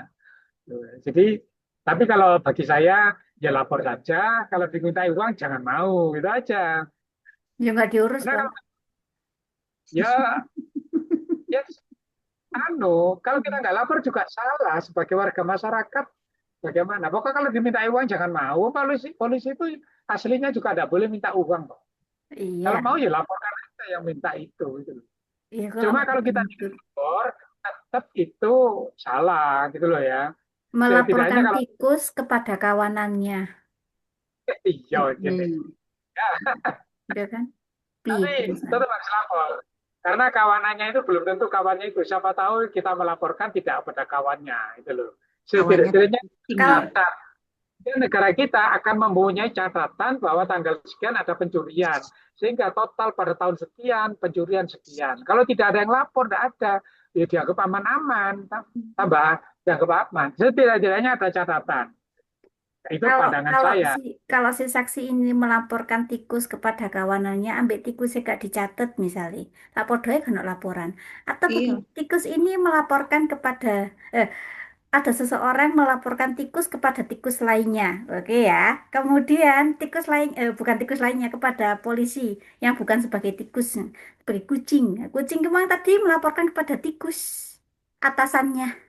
Speaker 6: Jadi Tapi kalau bagi saya, ya lapor saja. Kalau dimintai uang, jangan mau. Gitu aja.
Speaker 2: Ya nggak diurus,
Speaker 6: Karena
Speaker 2: Pak.
Speaker 6: kalau, ya, ya, kalau kita nggak lapor juga salah sebagai warga masyarakat. Bagaimana? Pokoknya kalau dimintai uang, jangan mau. Polisi itu aslinya juga tidak boleh minta uang kok. Kalau
Speaker 2: Iya,
Speaker 6: mau ya laporkan aja yang minta itu. Gitu.
Speaker 2: iya kalau
Speaker 6: Cuma
Speaker 2: nggak
Speaker 6: kalau
Speaker 2: ada
Speaker 6: kita
Speaker 2: gitu.
Speaker 6: tidak lapor, tetap itu salah gitu loh ya. Setidaknya
Speaker 2: Melaporkan
Speaker 6: kalau
Speaker 2: tikus kepada kawanannya,
Speaker 6: iya gini.
Speaker 5: Hmm.
Speaker 2: gitu kan?
Speaker 6: Tapi
Speaker 2: Piye
Speaker 6: tetap
Speaker 2: misalnya.
Speaker 6: harus lapor. Karena kawanannya itu belum tentu kawannya itu. Siapa tahu kita melaporkan tidak pada kawannya. Itu loh.
Speaker 5: Kawannya
Speaker 6: Setidaknya
Speaker 5: kucing.
Speaker 2: Kalau
Speaker 6: kita, negara kita akan mempunyai catatan bahwa tanggal sekian ada pencurian. Sehingga total pada tahun sekian, pencurian sekian. Kalau tidak ada yang lapor, tidak ada. Ya dianggap aman-aman. Tambah dianggap aman. Setidaknya ada catatan. Itu
Speaker 2: kalau
Speaker 6: pandangan
Speaker 2: kalau
Speaker 6: saya.
Speaker 2: si kalau si saksi ini melaporkan tikus kepada kawanannya, ambek tikusnya gak dicatat misalnya, lapor doa kena laporan. Atau begini,
Speaker 5: Iya.
Speaker 2: tikus ini melaporkan kepada eh, ada seseorang melaporkan tikus kepada tikus lainnya, oke ya. Kemudian tikus lain, bukan tikus lainnya kepada polisi yang bukan sebagai tikus, sebagai kucing. Kucing kemana tadi melaporkan kepada tikus atasannya.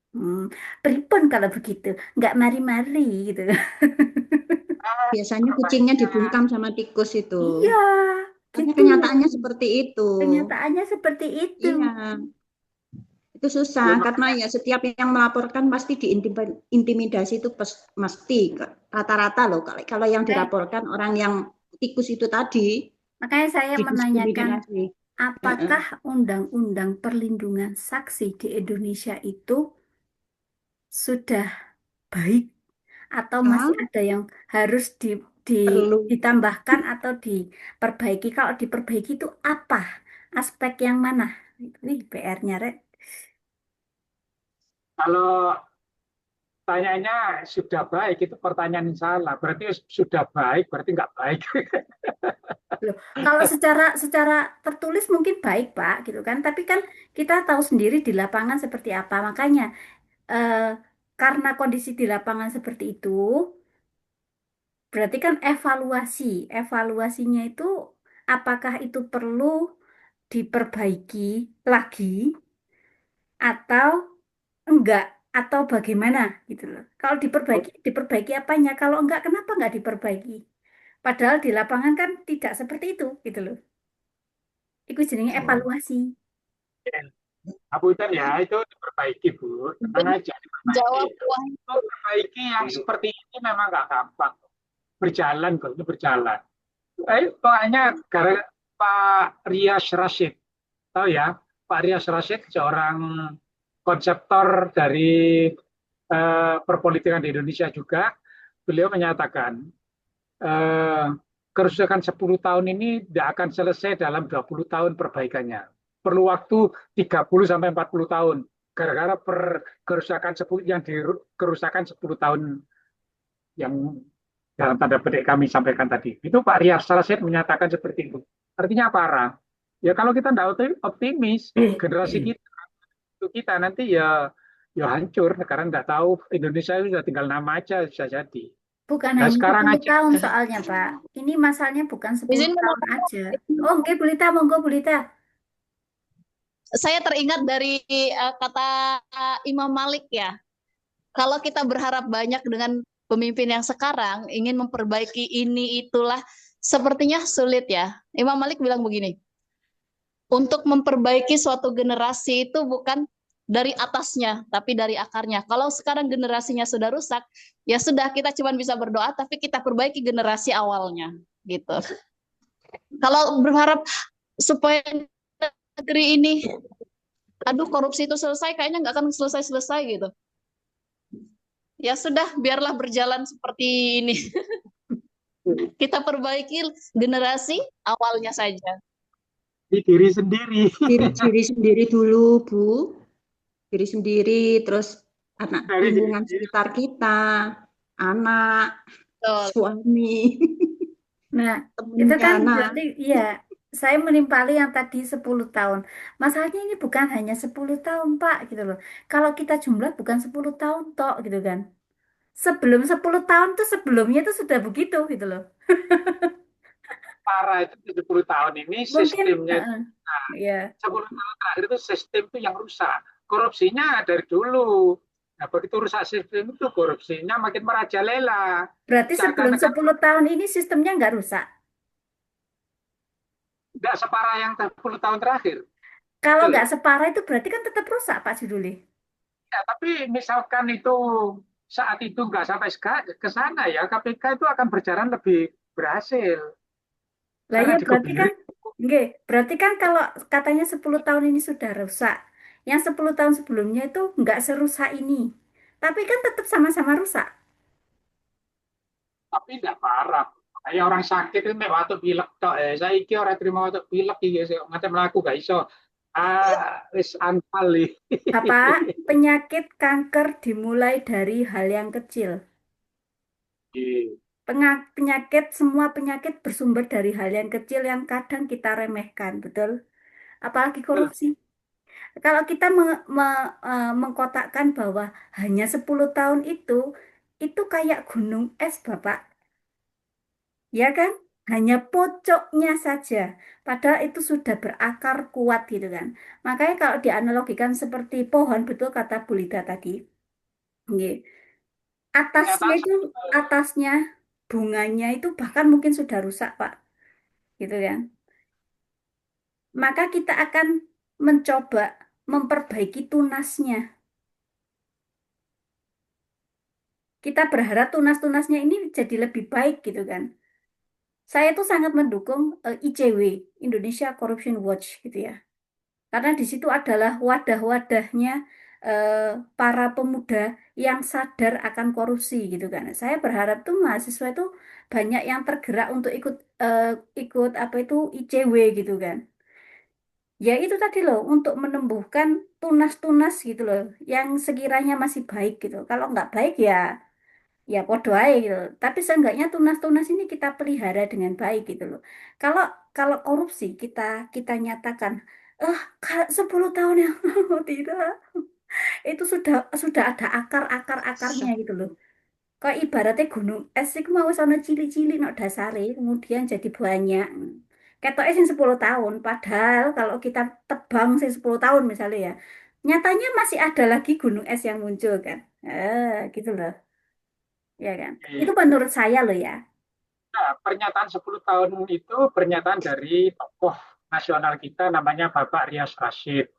Speaker 2: Hmm, pripun kalau begitu, nggak mari-mari gitu.
Speaker 5: Biasanya kucingnya dibungkam sama tikus itu.
Speaker 2: Iya,
Speaker 5: Karena
Speaker 2: gitu.
Speaker 5: kenyataannya seperti itu.
Speaker 2: Kenyataannya seperti itu.
Speaker 5: Iya, itu susah
Speaker 6: Ya,
Speaker 5: karena ya setiap yang melaporkan pasti diintimidasi itu mesti rata-rata loh. Kalau yang
Speaker 2: Makanya,
Speaker 5: dilaporkan orang yang tikus itu tadi
Speaker 2: makanya saya menanyakan,
Speaker 5: didiskriminasi. Heeh.
Speaker 2: apakah undang-undang perlindungan saksi di Indonesia itu sudah baik atau masih
Speaker 5: Ah,
Speaker 2: ada yang harus
Speaker 5: perlu.
Speaker 2: ditambahkan atau diperbaiki? Kalau diperbaiki itu apa? Aspek yang mana? Ini PR-nya, Rek.
Speaker 6: kalau tanyanya sudah baik, itu pertanyaan yang salah. Berarti sudah baik, berarti nggak baik.
Speaker 2: Loh, kalau secara secara tertulis mungkin baik, Pak, gitu kan. Tapi kan kita tahu sendiri di lapangan seperti apa. Makanya eh, karena kondisi di lapangan seperti itu, berarti kan evaluasinya itu apakah itu perlu diperbaiki lagi atau enggak atau bagaimana gitu loh. Kalau diperbaiki, diperbaiki apanya? Kalau enggak, kenapa enggak diperbaiki? Padahal di lapangan kan tidak seperti itu gitu loh. Itu jenenge evaluasi.
Speaker 6: Punten ya, itu diperbaiki, Bu. Tenang
Speaker 1: Mungkin
Speaker 6: aja, diperbaiki.
Speaker 1: jawab wah.
Speaker 6: Itu perbaiki yang seperti ini memang nggak gampang. Berjalan kok, itu berjalan. Pokoknya gara Pak Rias Rashid, tahu ya, Pak Rias Rashid seorang konseptor dari perpolitikan di Indonesia juga. Beliau menyatakan eh, kerusakan 10 tahun ini tidak akan selesai dalam 20 tahun perbaikannya. Perlu waktu 30 sampai 40 tahun. Gara-gara kerusakan 10 yang kerusakan 10 tahun yang dalam tanda petik kami sampaikan tadi. Itu Pak Rias Salasid menyatakan seperti itu. Artinya parah. Ya kalau kita tidak optimis, generasi kita nanti ya hancur. Negara tidak tahu Indonesia itu sudah tinggal nama aja bisa jadi.
Speaker 2: Bukan
Speaker 6: Nah
Speaker 2: hanya
Speaker 6: sekarang
Speaker 2: 10
Speaker 6: aja
Speaker 2: tahun soalnya, Pak. Ini masalahnya bukan 10
Speaker 1: Izin
Speaker 2: tahun aja. Oh, oke, Bulita, monggo Bulita.
Speaker 1: saya teringat dari kata Imam Malik ya. Kalau kita berharap banyak dengan pemimpin yang sekarang ingin memperbaiki ini itulah sepertinya sulit ya. Imam Malik bilang begini, untuk memperbaiki suatu generasi itu bukan dari atasnya, tapi dari akarnya. Kalau sekarang generasinya sudah rusak, ya sudah kita cuma bisa berdoa, tapi kita perbaiki generasi awalnya, gitu. Kalau berharap supaya negeri ini, aduh korupsi itu selesai, kayaknya nggak akan selesai-selesai gitu. Ya sudah, biarlah berjalan seperti ini. Kita perbaiki generasi awalnya saja.
Speaker 6: di diri sendiri.
Speaker 5: Diri sendiri dulu, Bu. Diri sendiri, terus anak
Speaker 6: Dari diri
Speaker 5: lingkungan
Speaker 6: sendiri.
Speaker 5: sekitar kita, anak,
Speaker 1: Betul.
Speaker 5: suami,
Speaker 2: Nah, itu
Speaker 5: temennya
Speaker 2: kan
Speaker 5: anak.
Speaker 2: berarti ya saya menimpali yang tadi 10 tahun. Masalahnya ini bukan hanya 10 tahun, Pak, gitu loh. Kalau kita jumlah bukan 10 tahun tok gitu kan. sebelum 10 tahun tuh sebelumnya itu sudah begitu gitu loh.
Speaker 6: Parah itu 70 tahun ini
Speaker 2: Mungkin
Speaker 6: sistemnya itu,
Speaker 2: ya
Speaker 6: 10 tahun terakhir itu sistem itu yang rusak. Korupsinya dari dulu. Nah, begitu rusak sistem itu korupsinya makin merajalela.
Speaker 2: berarti sebelum
Speaker 6: Seakan-akan
Speaker 2: 10 tahun ini sistemnya nggak rusak.
Speaker 6: nggak separah yang 10 tahun terakhir.
Speaker 2: Kalau
Speaker 6: Betul.
Speaker 2: nggak separah itu berarti kan tetap rusak Pak Juduli.
Speaker 6: Ya, tapi misalkan itu saat itu nggak sampai ke sana ya, KPK itu akan berjalan lebih berhasil.
Speaker 2: Lah
Speaker 6: Karena
Speaker 2: ya berarti
Speaker 6: dikebiri.
Speaker 2: kan, nggih, berarti kan kalau katanya 10 tahun ini sudah rusak, yang 10 tahun sebelumnya itu nggak serusak ini. Tapi kan tetap sama-sama rusak.
Speaker 6: Tapi tidak parah. Kayak orang sakit itu mek waktu pilek tok saya iki ora terima waktu pilek iki macam mlaku gak iso. Wis antali.
Speaker 2: Bapak, penyakit kanker dimulai dari hal yang kecil. Penyakit, semua penyakit bersumber dari hal yang kecil yang kadang kita remehkan, betul? Apalagi korupsi. Kalau kita mengkotakkan bahwa hanya 10 tahun itu kayak gunung es, Bapak. Ya kan? Hanya pocoknya saja. Padahal itu sudah berakar kuat gitu kan. Makanya kalau dianalogikan seperti pohon, betul kata Bu Lida tadi. Nggih. Atasnya
Speaker 6: Pernyataan
Speaker 2: itu, atasnya bunganya itu bahkan mungkin sudah rusak, Pak. Gitu kan. Maka kita akan mencoba memperbaiki tunasnya. Kita berharap tunas-tunasnya ini jadi lebih baik gitu kan. Saya tuh sangat mendukung ICW, Indonesia Corruption Watch gitu ya. Karena di situ adalah wadah-wadahnya para pemuda yang sadar akan korupsi gitu kan. Saya berharap tuh mahasiswa itu banyak yang tergerak untuk ikut apa itu ICW gitu kan. Ya itu tadi loh untuk menumbuhkan tunas-tunas gitu loh yang sekiranya masih baik gitu. Kalau nggak baik ya podo aja gitu. Tapi seenggaknya tunas-tunas ini kita pelihara dengan baik gitu loh. Kalau kalau korupsi kita nyatakan, 10 tahun yang lalu tidak, itu sudah ada akar-akarnya gitu loh. Kok ibaratnya gunung es itu mau sana cili-cili no dasare kemudian jadi banyak. Ketoknya sing 10 tahun, padahal kalau kita tebang sing 10 tahun misalnya ya, nyatanya masih ada lagi gunung es yang muncul kan. Gitu loh. Ya kan? Itu menurut saya loh ya.
Speaker 6: Nah, pernyataan 10 tahun itu pernyataan dari tokoh nasional kita namanya Bapak Rias Rashid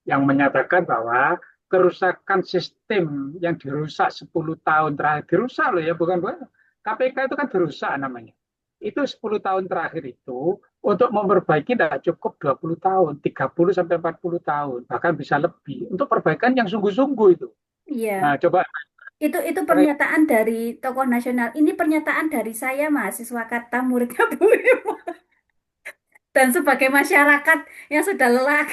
Speaker 6: yang menyatakan bahwa kerusakan sistem yang dirusak 10 tahun terakhir dirusak loh ya bukan KPK itu kan dirusak namanya. Itu 10 tahun terakhir itu untuk memperbaiki tidak cukup 20 tahun, 30 sampai 40 tahun, bahkan bisa lebih untuk perbaikan yang sungguh-sungguh itu.
Speaker 2: Iya.
Speaker 6: Nah, coba
Speaker 2: Itu pernyataan dari tokoh nasional. Ini pernyataan dari saya mahasiswa kata muridnya Bu Im. Dan sebagai masyarakat yang sudah lelah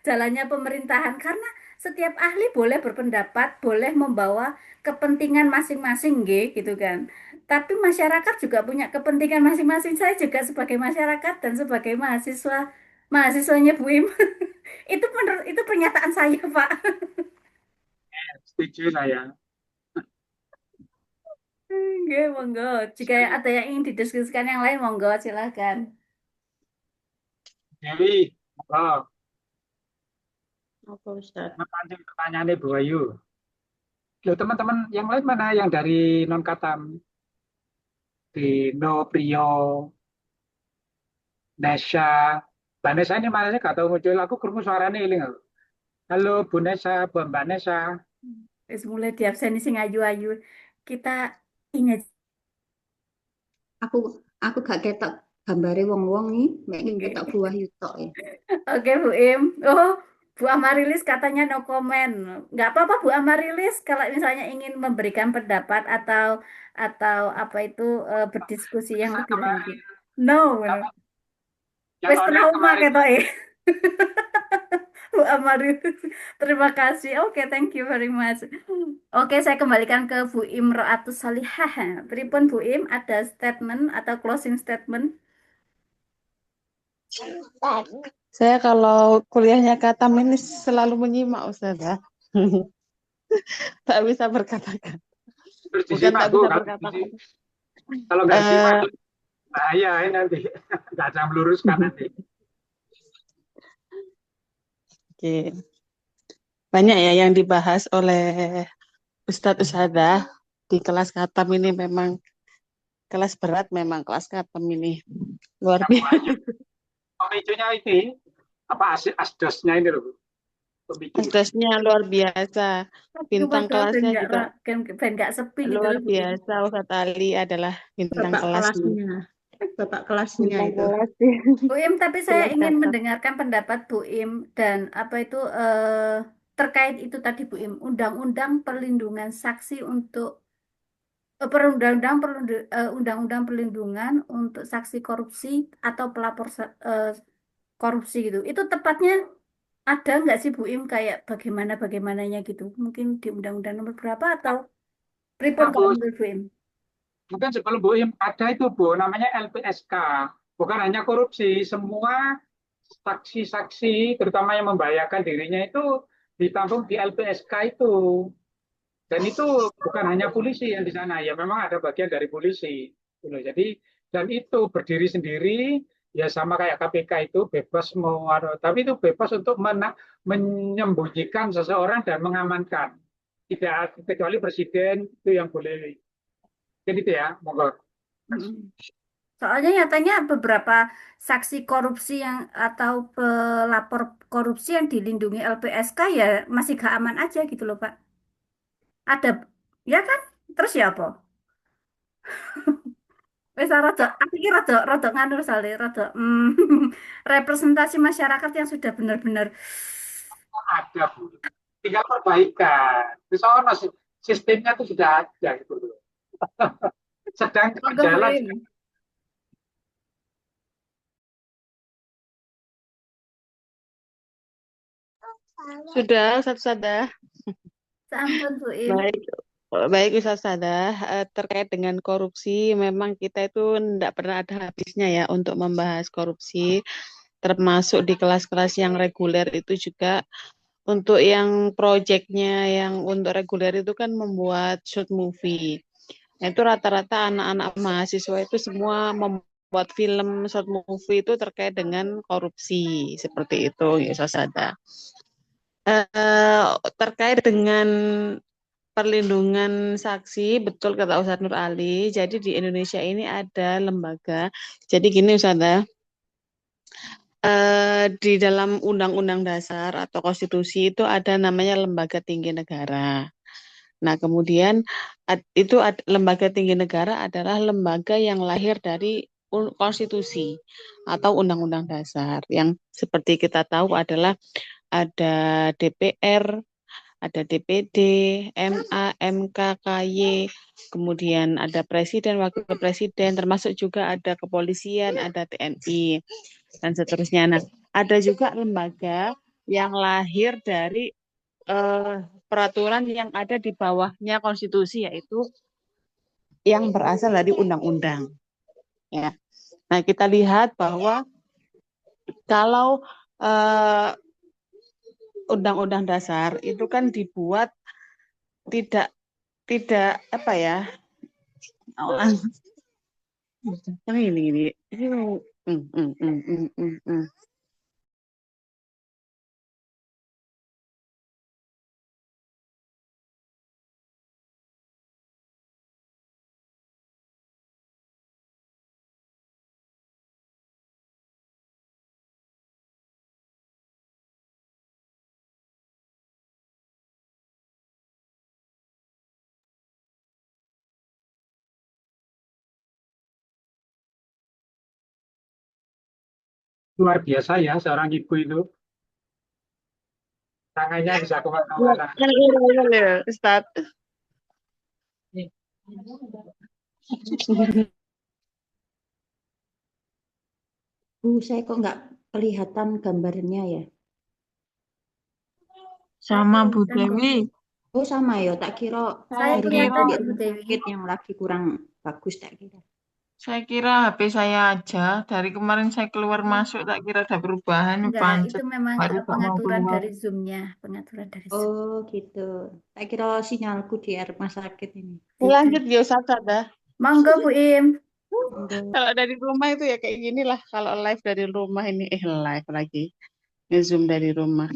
Speaker 2: jalannya pemerintahan karena setiap ahli boleh berpendapat, boleh membawa kepentingan masing-masing gitu kan. Tapi masyarakat juga punya kepentingan masing-masing. Saya juga sebagai masyarakat dan sebagai mahasiswanya Bu Im. Itu pernyataan saya, Pak.
Speaker 6: setuju saya.
Speaker 2: Oke, monggo. Jika ada yang ingin didiskusikan yang lain, monggo silahkan.
Speaker 6: Dewi, oh,
Speaker 3: Apa Ustaz?
Speaker 6: pancing pertanyaannya Bu Ayu. Loh, teman-teman yang lain mana yang dari non Katam? Dino, Prio, Nesha. Mbak Nesha ini mana sih? Gak tahu muncul. Aku kerungu suaranya iling. Halo Bu Nesha, Mbak Nesha.
Speaker 2: Wis mulai di absen sing ayu-ayu. Kita ingat
Speaker 5: Aku gak ketok gambare wong-wong nih, mek
Speaker 2: nggih.
Speaker 5: ketok buah yutok ya.
Speaker 2: Oke, Bu Im. Oh, Bu Amarilis katanya no comment. Nggak apa-apa Bu Amarilis kalau misalnya ingin memberikan pendapat atau apa itu berdiskusi yang lebih lanjut. No, bener.
Speaker 6: Yang
Speaker 2: Wis
Speaker 6: online
Speaker 2: trauma
Speaker 6: kemarin.
Speaker 2: ketok Bu Amarilis. Terima kasih. Oke, thank you very much. Oke, saya kembalikan ke Bu Im Roatus Salihah. Pripun Bu Im ada statement atau closing statement?
Speaker 3: Saya kalau kuliahnya Katam ini selalu menyimak Ustazah. Tak bisa berkata-kata.
Speaker 6: Terus
Speaker 3: Bukan
Speaker 6: disimak,
Speaker 3: tak
Speaker 6: Bu.
Speaker 3: bisa
Speaker 6: Kalau
Speaker 3: berkata-kata.
Speaker 6: kalau nggak disimak,
Speaker 3: Eh,
Speaker 6: bahaya ini nanti. Nggak ada yang meluruskan nanti.
Speaker 3: Oke. Banyak ya yang dibahas oleh Ustadz Ustadzah di kelas Khatam ini, memang kelas berat, memang kelas Khatam ini luar
Speaker 6: Yang
Speaker 3: biasa.
Speaker 6: banyak. Pemicunya ini, apa asdosnya ini loh, Bu. Pemicu.
Speaker 3: Asdosnya luar biasa.
Speaker 2: Itu
Speaker 3: Bintang
Speaker 2: padahal
Speaker 3: kelasnya juga
Speaker 2: ben nggak sepi gitu
Speaker 3: luar
Speaker 2: loh Bu Im.
Speaker 3: biasa. Ustadz Ali adalah bintang
Speaker 5: Bapak
Speaker 3: kelasnya.
Speaker 5: kelasnya, bapak kelasnya
Speaker 3: Bintang
Speaker 5: itu.
Speaker 3: kelas
Speaker 2: Bu Im, tapi saya
Speaker 3: kelas
Speaker 2: ingin
Speaker 3: Khatam.
Speaker 2: mendengarkan pendapat Bu Im dan apa itu terkait itu tadi Bu Im, undang-undang perlindungan saksi untuk undang-undang perlindungan untuk saksi korupsi atau pelapor korupsi gitu. Itu tepatnya ada nggak sih Bu Im kayak bagaimananya gitu? Mungkin di undang-undang nomor berapa atau pripun
Speaker 6: Nah,
Speaker 2: kalau
Speaker 6: Bu,
Speaker 2: menurut Bu Im?
Speaker 6: mungkin sebelum Bu Im ada itu, Bu, namanya LPSK. Bukan hanya korupsi, semua saksi-saksi, terutama yang membahayakan dirinya itu ditampung di LPSK itu. Dan itu bukan hanya polisi yang di sana, ya memang ada bagian dari polisi. Gitu. Jadi, dan itu berdiri sendiri, ya sama kayak KPK itu bebas mau, tapi itu bebas untuk menyembunyikan seseorang dan mengamankan. Tidak kecuali presiden itu yang boleh. Jadi itu ya, monggo.
Speaker 2: Mm-mm. Soalnya nyatanya beberapa saksi korupsi yang atau pelapor korupsi yang dilindungi LPSK ya masih gak aman aja gitu loh Pak. Ada ya kan? Terus ya apa? Wes rada, aku kira rada nganu soalnya rada representasi masyarakat yang sudah benar-benar
Speaker 6: Ada, Bu. Tinggal perbaikan. Soalnya sistemnya itu sudah ada gitu loh. Sedang
Speaker 2: monggo Bu
Speaker 6: berjalan.
Speaker 2: Im.
Speaker 3: Sudah, Ustadz Ustadzah.
Speaker 2: Sampun Bu Im.
Speaker 3: Baik, baik Ustadz Ustadzah. Terkait dengan korupsi, memang kita itu tidak pernah ada habisnya ya untuk membahas korupsi, termasuk di kelas-kelas yang reguler itu juga. Untuk yang proyeknya yang untuk reguler itu kan membuat short movie. Nah, itu rata-rata anak-anak mahasiswa itu semua membuat film short movie itu terkait dengan korupsi seperti itu ya Sasada. Terkait dengan perlindungan saksi, betul kata Ustadz Nur Ali. Jadi di Indonesia ini ada lembaga. Jadi gini Ustazah, di dalam Undang-Undang Dasar atau Konstitusi itu ada namanya Lembaga Tinggi Negara. Nah, kemudian Lembaga Tinggi Negara adalah lembaga yang lahir dari konstitusi atau Undang-Undang Dasar yang seperti kita tahu adalah ada DPR, ada DPD, MA, MK, KY, kemudian ada Presiden, Wakil Presiden, termasuk juga ada kepolisian, ada TNI, dan seterusnya. Nah, ada juga lembaga yang lahir dari peraturan yang ada di bawahnya konstitusi, yaitu yang berasal dari undang-undang. Ya. Nah, kita lihat bahwa kalau undang-undang dasar itu kan dibuat tidak tidak apa ya? Ini.
Speaker 6: Luar biasa ya seorang ibu itu. Tangannya bisa kemana-mana.
Speaker 3: Ustaz.
Speaker 5: Bu, saya kok nggak kelihatan gambarnya ya?
Speaker 7: Sama Bu
Speaker 2: kelihatan kok, Bu.
Speaker 7: Dewi.
Speaker 5: Oh sama ya, tak kira
Speaker 2: Saya
Speaker 5: jaringan
Speaker 2: kelihatan
Speaker 5: di
Speaker 2: kok Bu
Speaker 5: rumah
Speaker 2: Dewi.
Speaker 5: sakit yang lagi kurang bagus tak kira.
Speaker 3: Saya kira HP saya aja. Dari kemarin saya keluar masuk, tak kira ada perubahan,
Speaker 2: Enggak,
Speaker 3: pancet.
Speaker 2: itu memang
Speaker 3: Baru tak mau
Speaker 2: pengaturan
Speaker 3: keluar.
Speaker 2: dari Zoom-nya, pengaturan dari Zoom.
Speaker 5: Oh gitu. Tak kira sinyalku di rumah sakit ini.
Speaker 2: Bukan.
Speaker 3: Lanjut, ya Ustazah.
Speaker 2: Monggo Bu Im.
Speaker 5: Enggak.
Speaker 3: Kalau dari rumah itu ya kayak gini lah. Kalau live dari rumah ini, live lagi. Nge-zoom dari rumah.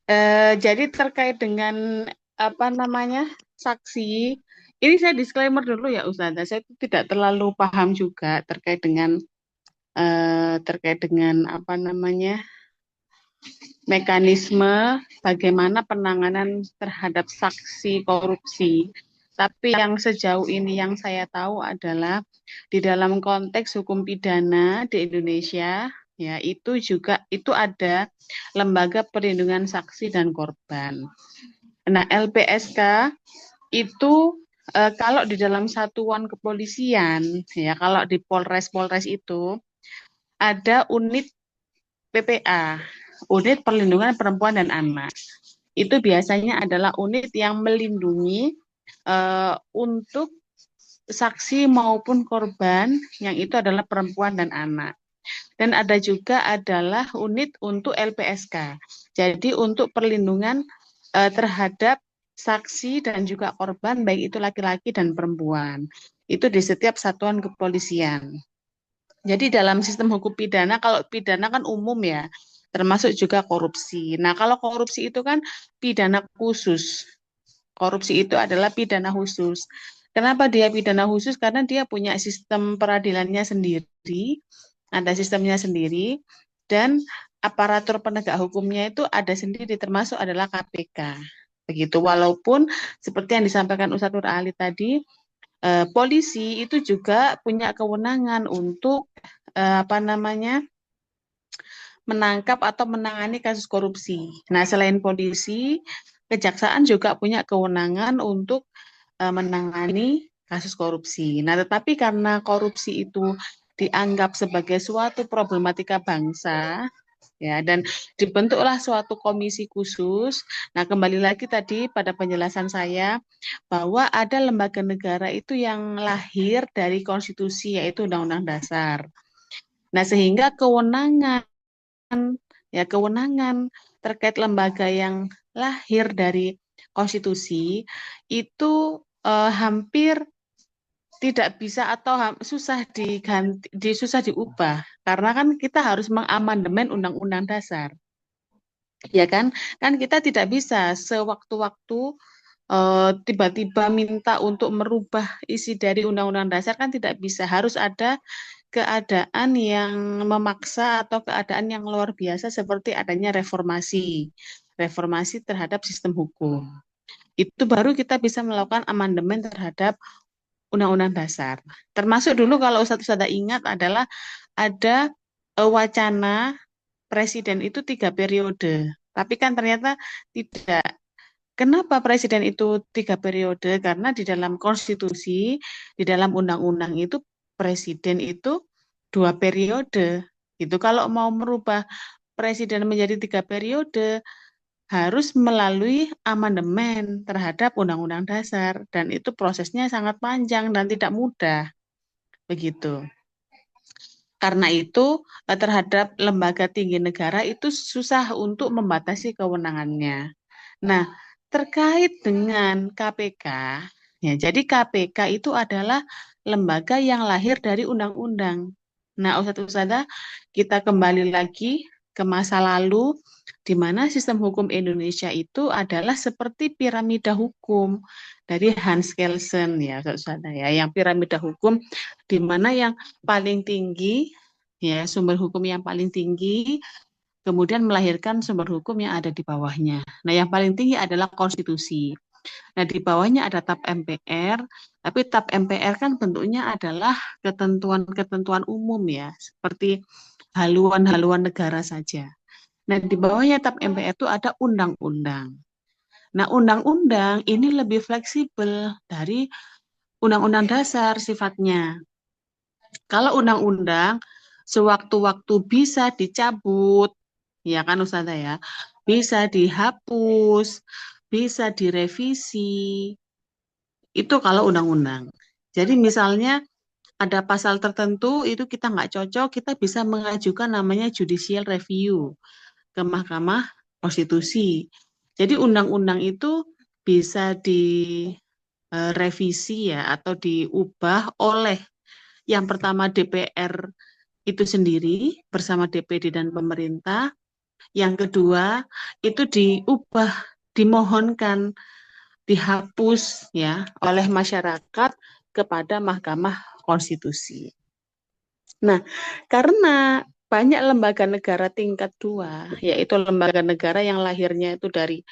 Speaker 3: Eh, jadi terkait dengan apa namanya saksi, ini saya disclaimer dulu ya Ustazah. Saya itu tidak terlalu paham juga terkait dengan apa namanya mekanisme bagaimana penanganan terhadap saksi korupsi. Tapi yang sejauh ini yang saya tahu adalah di dalam konteks hukum pidana di Indonesia, ya itu ada lembaga perlindungan saksi dan korban. Nah, LPSK itu kalau di dalam satuan kepolisian, ya kalau di Polres itu ada unit PPA, unit perlindungan perempuan dan anak. Itu biasanya adalah unit yang melindungi untuk saksi maupun korban yang itu adalah perempuan dan anak. Dan ada juga adalah unit untuk LPSK. Jadi untuk perlindungan terhadap saksi dan juga korban baik itu laki-laki dan perempuan. Itu di setiap satuan kepolisian. Jadi dalam sistem hukum pidana, kalau pidana kan umum ya, termasuk juga korupsi. Nah, kalau korupsi itu kan pidana khusus. Korupsi itu adalah pidana khusus. Kenapa dia pidana khusus? Karena dia punya sistem peradilannya sendiri, ada sistemnya sendiri, dan aparatur penegak hukumnya itu ada sendiri, termasuk adalah KPK. Begitu. Walaupun seperti yang disampaikan Ustadz Nur Ali tadi, polisi itu juga punya kewenangan untuk menangkap atau menangani kasus korupsi. Nah, selain polisi, kejaksaan juga punya kewenangan untuk menangani kasus korupsi. Nah, tetapi karena korupsi itu dianggap sebagai suatu problematika bangsa, ya, dan dibentuklah suatu komisi khusus. Nah, kembali lagi tadi pada penjelasan saya bahwa ada lembaga negara itu yang lahir dari konstitusi, yaitu Undang-Undang Dasar. Nah, sehingga kewenangan terkait lembaga yang lahir dari konstitusi itu hampir tidak bisa atau susah diganti, susah diubah karena kan kita harus mengamandemen Undang-Undang Dasar. Ya kan? Kan kita tidak bisa sewaktu-waktu tiba-tiba minta untuk merubah isi dari Undang-Undang Dasar, kan tidak bisa. Harus ada keadaan yang memaksa atau keadaan yang luar biasa seperti adanya reformasi terhadap sistem hukum. Itu baru kita bisa melakukan amandemen terhadap Undang-Undang Dasar. Termasuk dulu kalau Ustadz ingat adalah ada wacana presiden itu 3 periode. Tapi kan ternyata tidak. Kenapa presiden itu 3 periode? Karena di dalam konstitusi, di dalam undang-undang itu presiden itu 2 periode. Itu kalau mau merubah presiden menjadi 3 periode harus melalui amandemen terhadap Undang-Undang Dasar dan itu prosesnya sangat panjang dan tidak mudah. Begitu. Karena itu terhadap lembaga tinggi negara itu susah untuk membatasi kewenangannya. Nah, terkait dengan KPK, ya, jadi KPK itu adalah lembaga yang lahir dari undang-undang. Nah, Ustazah, kita kembali lagi ke masa lalu, di mana sistem hukum Indonesia itu adalah seperti piramida hukum dari Hans Kelsen, ya, Ustazah, ya, yang piramida hukum di mana yang paling tinggi, ya, sumber hukum yang paling tinggi kemudian melahirkan sumber hukum yang ada di bawahnya. Nah, yang paling tinggi adalah konstitusi. Nah, di bawahnya ada TAP MPR, tapi TAP MPR kan bentuknya adalah ketentuan-ketentuan umum ya, seperti haluan-haluan negara saja. Nah, di bawahnya TAP MPR itu ada undang-undang. Nah, undang-undang ini lebih fleksibel dari undang-undang dasar sifatnya. Kalau undang-undang sewaktu-waktu bisa dicabut, ya kan Ustazah ya, bisa dihapus, bisa direvisi, Itu kalau undang-undang. Jadi misalnya ada pasal tertentu itu kita nggak cocok, kita bisa mengajukan namanya judicial review ke Mahkamah Konstitusi. Jadi undang-undang itu bisa direvisi ya atau diubah oleh yang pertama DPR itu sendiri bersama DPD dan pemerintah. Yang kedua itu diubah, dimohonkan dihapus ya oleh masyarakat kepada Mahkamah Konstitusi. Nah, karena banyak lembaga negara tingkat 2, yaitu lembaga negara yang lahirnya itu dari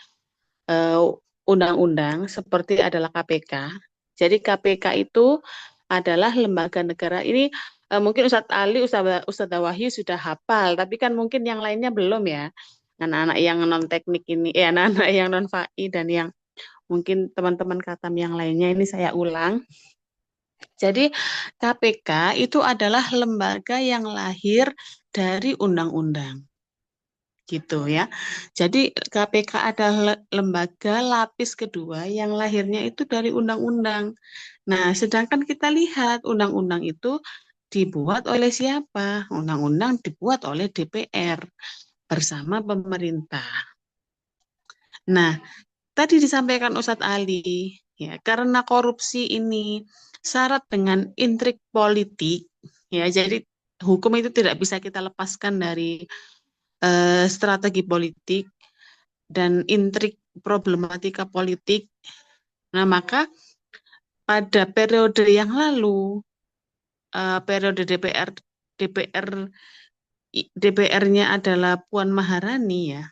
Speaker 3: undang-undang seperti adalah KPK. Jadi KPK itu adalah lembaga negara. Ini mungkin Ustadz Ali, Ustadz Wahyu sudah hafal, tapi kan mungkin yang lainnya belum ya. Anak-anak yang non teknik ini, anak-anak yang non FAI dan yang mungkin teman-teman Katam yang lainnya ini saya ulang. Jadi KPK itu adalah lembaga yang lahir dari undang-undang. Gitu ya. Jadi KPK adalah lembaga lapis kedua yang lahirnya itu dari undang-undang. Nah, sedangkan kita lihat undang-undang itu dibuat oleh siapa? Undang-undang dibuat oleh DPR bersama pemerintah. Nah, tadi disampaikan Ustadz Ali, ya, karena korupsi ini syarat dengan intrik politik, ya, jadi hukum itu tidak bisa kita lepaskan dari strategi politik dan intrik problematika politik. Nah, maka pada periode yang lalu, periode DPR-nya adalah Puan Maharani ya.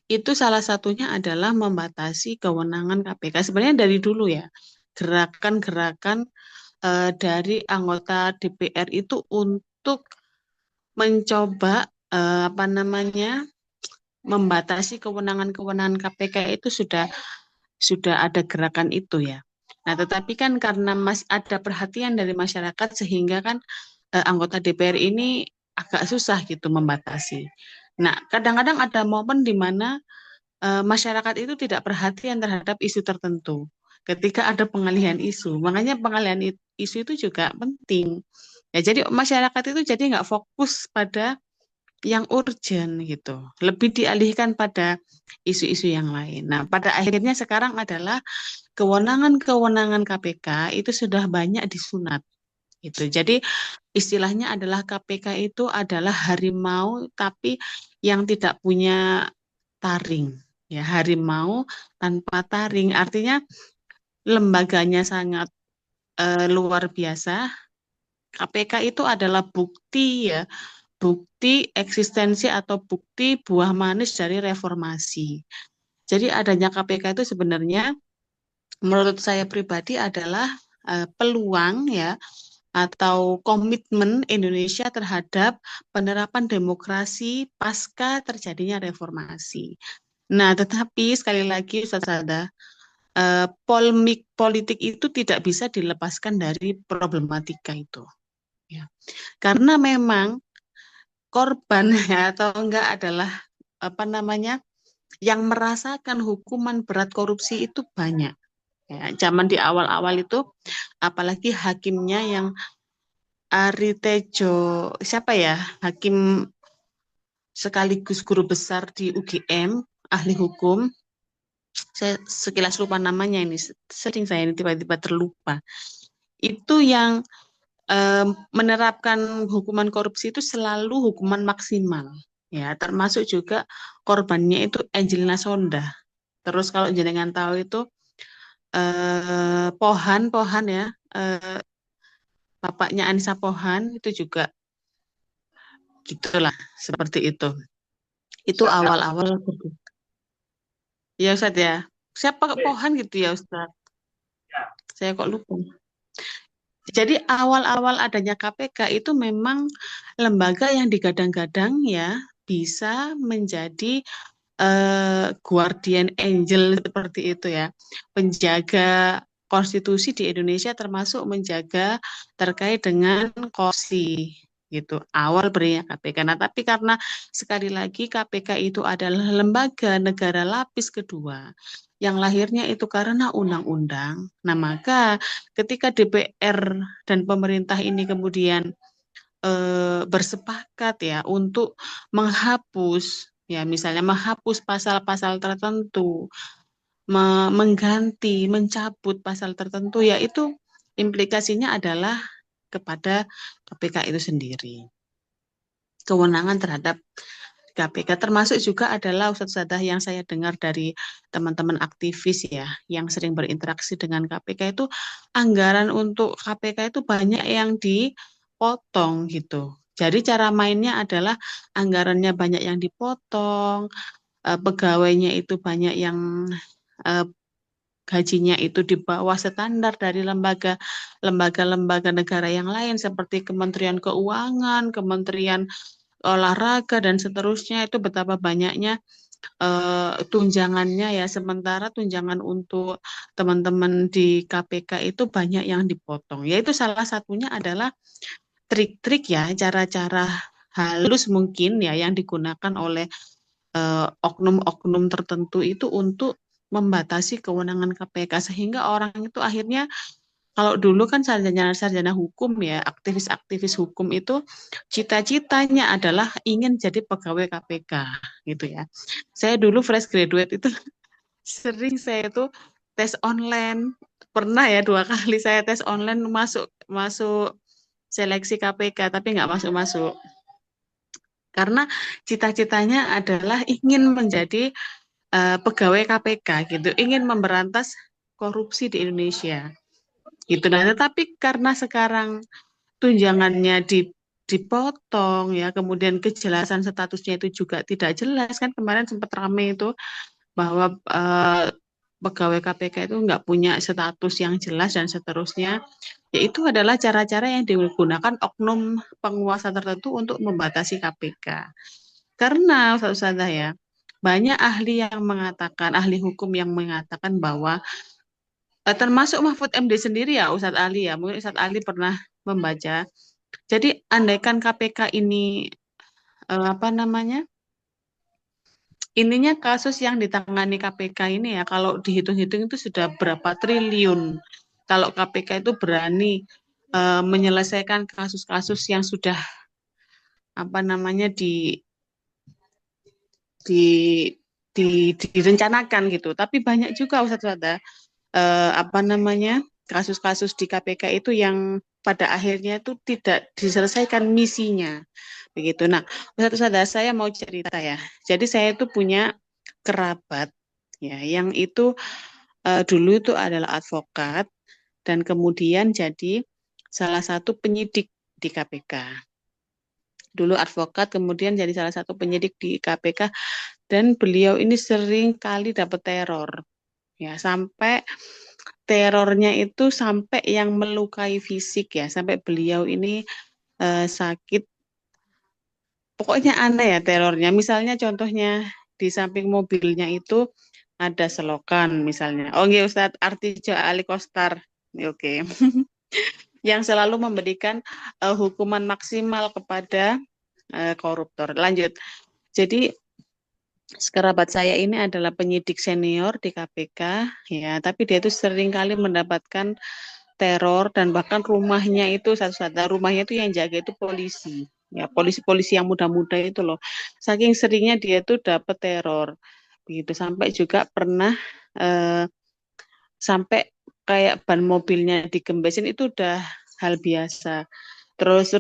Speaker 3: Itu salah satunya adalah membatasi kewenangan KPK. Sebenarnya dari dulu ya, gerakan-gerakan dari anggota DPR itu untuk mencoba membatasi kewenangan-kewenangan KPK itu sudah ada gerakan itu ya. Nah, tetapi kan karena ada perhatian dari masyarakat sehingga kan anggota DPR ini agak susah gitu membatasi. Nah, kadang-kadang ada momen di mana masyarakat itu tidak perhatian terhadap isu tertentu ketika ada pengalihan isu. Makanya pengalihan isu itu juga penting. Ya, jadi masyarakat itu jadi nggak fokus pada yang urgent gitu. Lebih dialihkan pada isu-isu yang lain. Nah, pada akhirnya sekarang adalah kewenangan-kewenangan KPK itu sudah banyak disunat. Gitu. Jadi istilahnya adalah KPK itu adalah harimau tapi yang tidak punya taring. Ya, harimau tanpa taring. Artinya lembaganya sangat luar biasa. KPK itu adalah bukti ya, bukti eksistensi atau bukti buah manis dari reformasi. Jadi adanya KPK itu sebenarnya menurut saya pribadi adalah peluang ya atau komitmen Indonesia terhadap penerapan demokrasi pasca terjadinya reformasi. Nah, tetapi sekali lagi Ustaz Sada, polemik politik itu tidak bisa dilepaskan dari problematika itu. Ya. Karena memang korban ya, atau enggak adalah yang merasakan hukuman berat korupsi itu banyak. Ya, zaman di awal-awal itu, apalagi hakimnya yang Ari Tejo, siapa ya, hakim sekaligus guru besar di UGM, ahli hukum, saya sekilas lupa namanya ini, sering saya ini tiba-tiba terlupa. Itu yang menerapkan hukuman korupsi itu selalu hukuman maksimal. Ya, termasuk juga korbannya itu Angelina Sonda. Terus kalau jenengan tahu itu Pohan ya, bapaknya Anissa Pohan itu juga gitulah seperti itu. Itu awal-awal. Ya Ustaz ya. Siapa Pohan gitu ya Ustaz? Saya kok lupa. Jadi awal-awal adanya KPK itu memang lembaga yang digadang-gadang ya bisa menjadi guardian angel seperti itu ya, penjaga konstitusi di Indonesia termasuk menjaga terkait dengan korupsi gitu. Awal berdirinya KPK. Nah, tapi karena sekali lagi KPK itu adalah lembaga negara lapis kedua yang lahirnya itu karena undang-undang. Nah, maka ketika DPR dan pemerintah ini kemudian bersepakat ya untuk menghapus ya misalnya menghapus pasal-pasal tertentu, mengganti, mencabut pasal tertentu ya itu implikasinya adalah kepada KPK itu sendiri. Kewenangan terhadap KPK termasuk juga adalah Ustadz yang saya dengar dari teman-teman aktivis ya yang sering berinteraksi dengan KPK itu anggaran untuk KPK itu banyak yang dipotong gitu. Jadi cara mainnya adalah anggarannya banyak yang dipotong, pegawainya itu banyak yang eh, gajinya itu di bawah standar dari lembaga-lembaga negara yang lain seperti Kementerian Keuangan, Kementerian Olahraga dan seterusnya itu betapa banyaknya tunjangannya ya sementara tunjangan untuk teman-teman di KPK itu banyak yang dipotong. Yaitu salah satunya adalah trik-trik ya cara-cara halus mungkin ya yang digunakan oleh oknum-oknum tertentu itu untuk membatasi kewenangan KPK sehingga orang itu akhirnya kalau dulu kan sarjana-sarjana hukum ya, aktivis-aktivis hukum itu cita-citanya adalah ingin jadi pegawai KPK gitu ya. Saya dulu fresh graduate itu sering saya itu tes online. Pernah ya 2 kali saya tes online masuk masuk seleksi KPK tapi nggak masuk-masuk. Karena cita-citanya adalah ingin menjadi pegawai KPK gitu, ingin memberantas korupsi di Indonesia gitu. Nah, tetapi karena sekarang tunjangannya dipotong ya, kemudian kejelasan statusnya itu juga tidak jelas kan kemarin sempat ramai itu bahwa pegawai KPK itu nggak punya status yang jelas dan seterusnya. Yaitu adalah cara-cara yang digunakan oknum penguasa tertentu untuk membatasi KPK. Karena Ustaz ya, banyak ahli yang mengatakan, ahli hukum yang mengatakan bahwa termasuk Mahfud MD sendiri ya Ustadz Ali ya, mungkin Ustadz Ali pernah membaca. Jadi andaikan KPK ini apa namanya? Ininya kasus yang ditangani KPK ini ya kalau dihitung-hitung itu sudah berapa triliun. Kalau KPK itu berani menyelesaikan kasus-kasus yang sudah apa namanya di direncanakan gitu. Tapi banyak juga Ustadz apa namanya kasus-kasus di KPK itu yang pada akhirnya itu tidak diselesaikan misinya begitu. Nah, Ustadz saya mau cerita ya. Jadi saya itu punya kerabat ya yang itu dulu itu adalah advokat dan kemudian jadi salah satu penyidik di KPK. Dulu advokat kemudian jadi salah satu penyidik di KPK dan beliau ini sering kali dapat teror ya sampai terornya itu sampai yang melukai fisik ya sampai beliau ini sakit pokoknya aneh ya terornya misalnya contohnya di samping mobilnya itu ada selokan misalnya oh iya Ustadz Artijo Ali Kostar oke yang selalu memberikan hukuman maksimal kepada koruptor lanjut jadi kerabat saya ini adalah penyidik senior di KPK, ya, tapi dia itu sering kali mendapatkan teror dan bahkan rumahnya itu satu-satu rumahnya itu yang jaga itu polisi, ya polisi-polisi yang muda-muda itu loh. Saking seringnya dia tuh dapat teror, begitu sampai juga pernah sampai kayak ban mobilnya digembesin itu udah hal biasa. Terus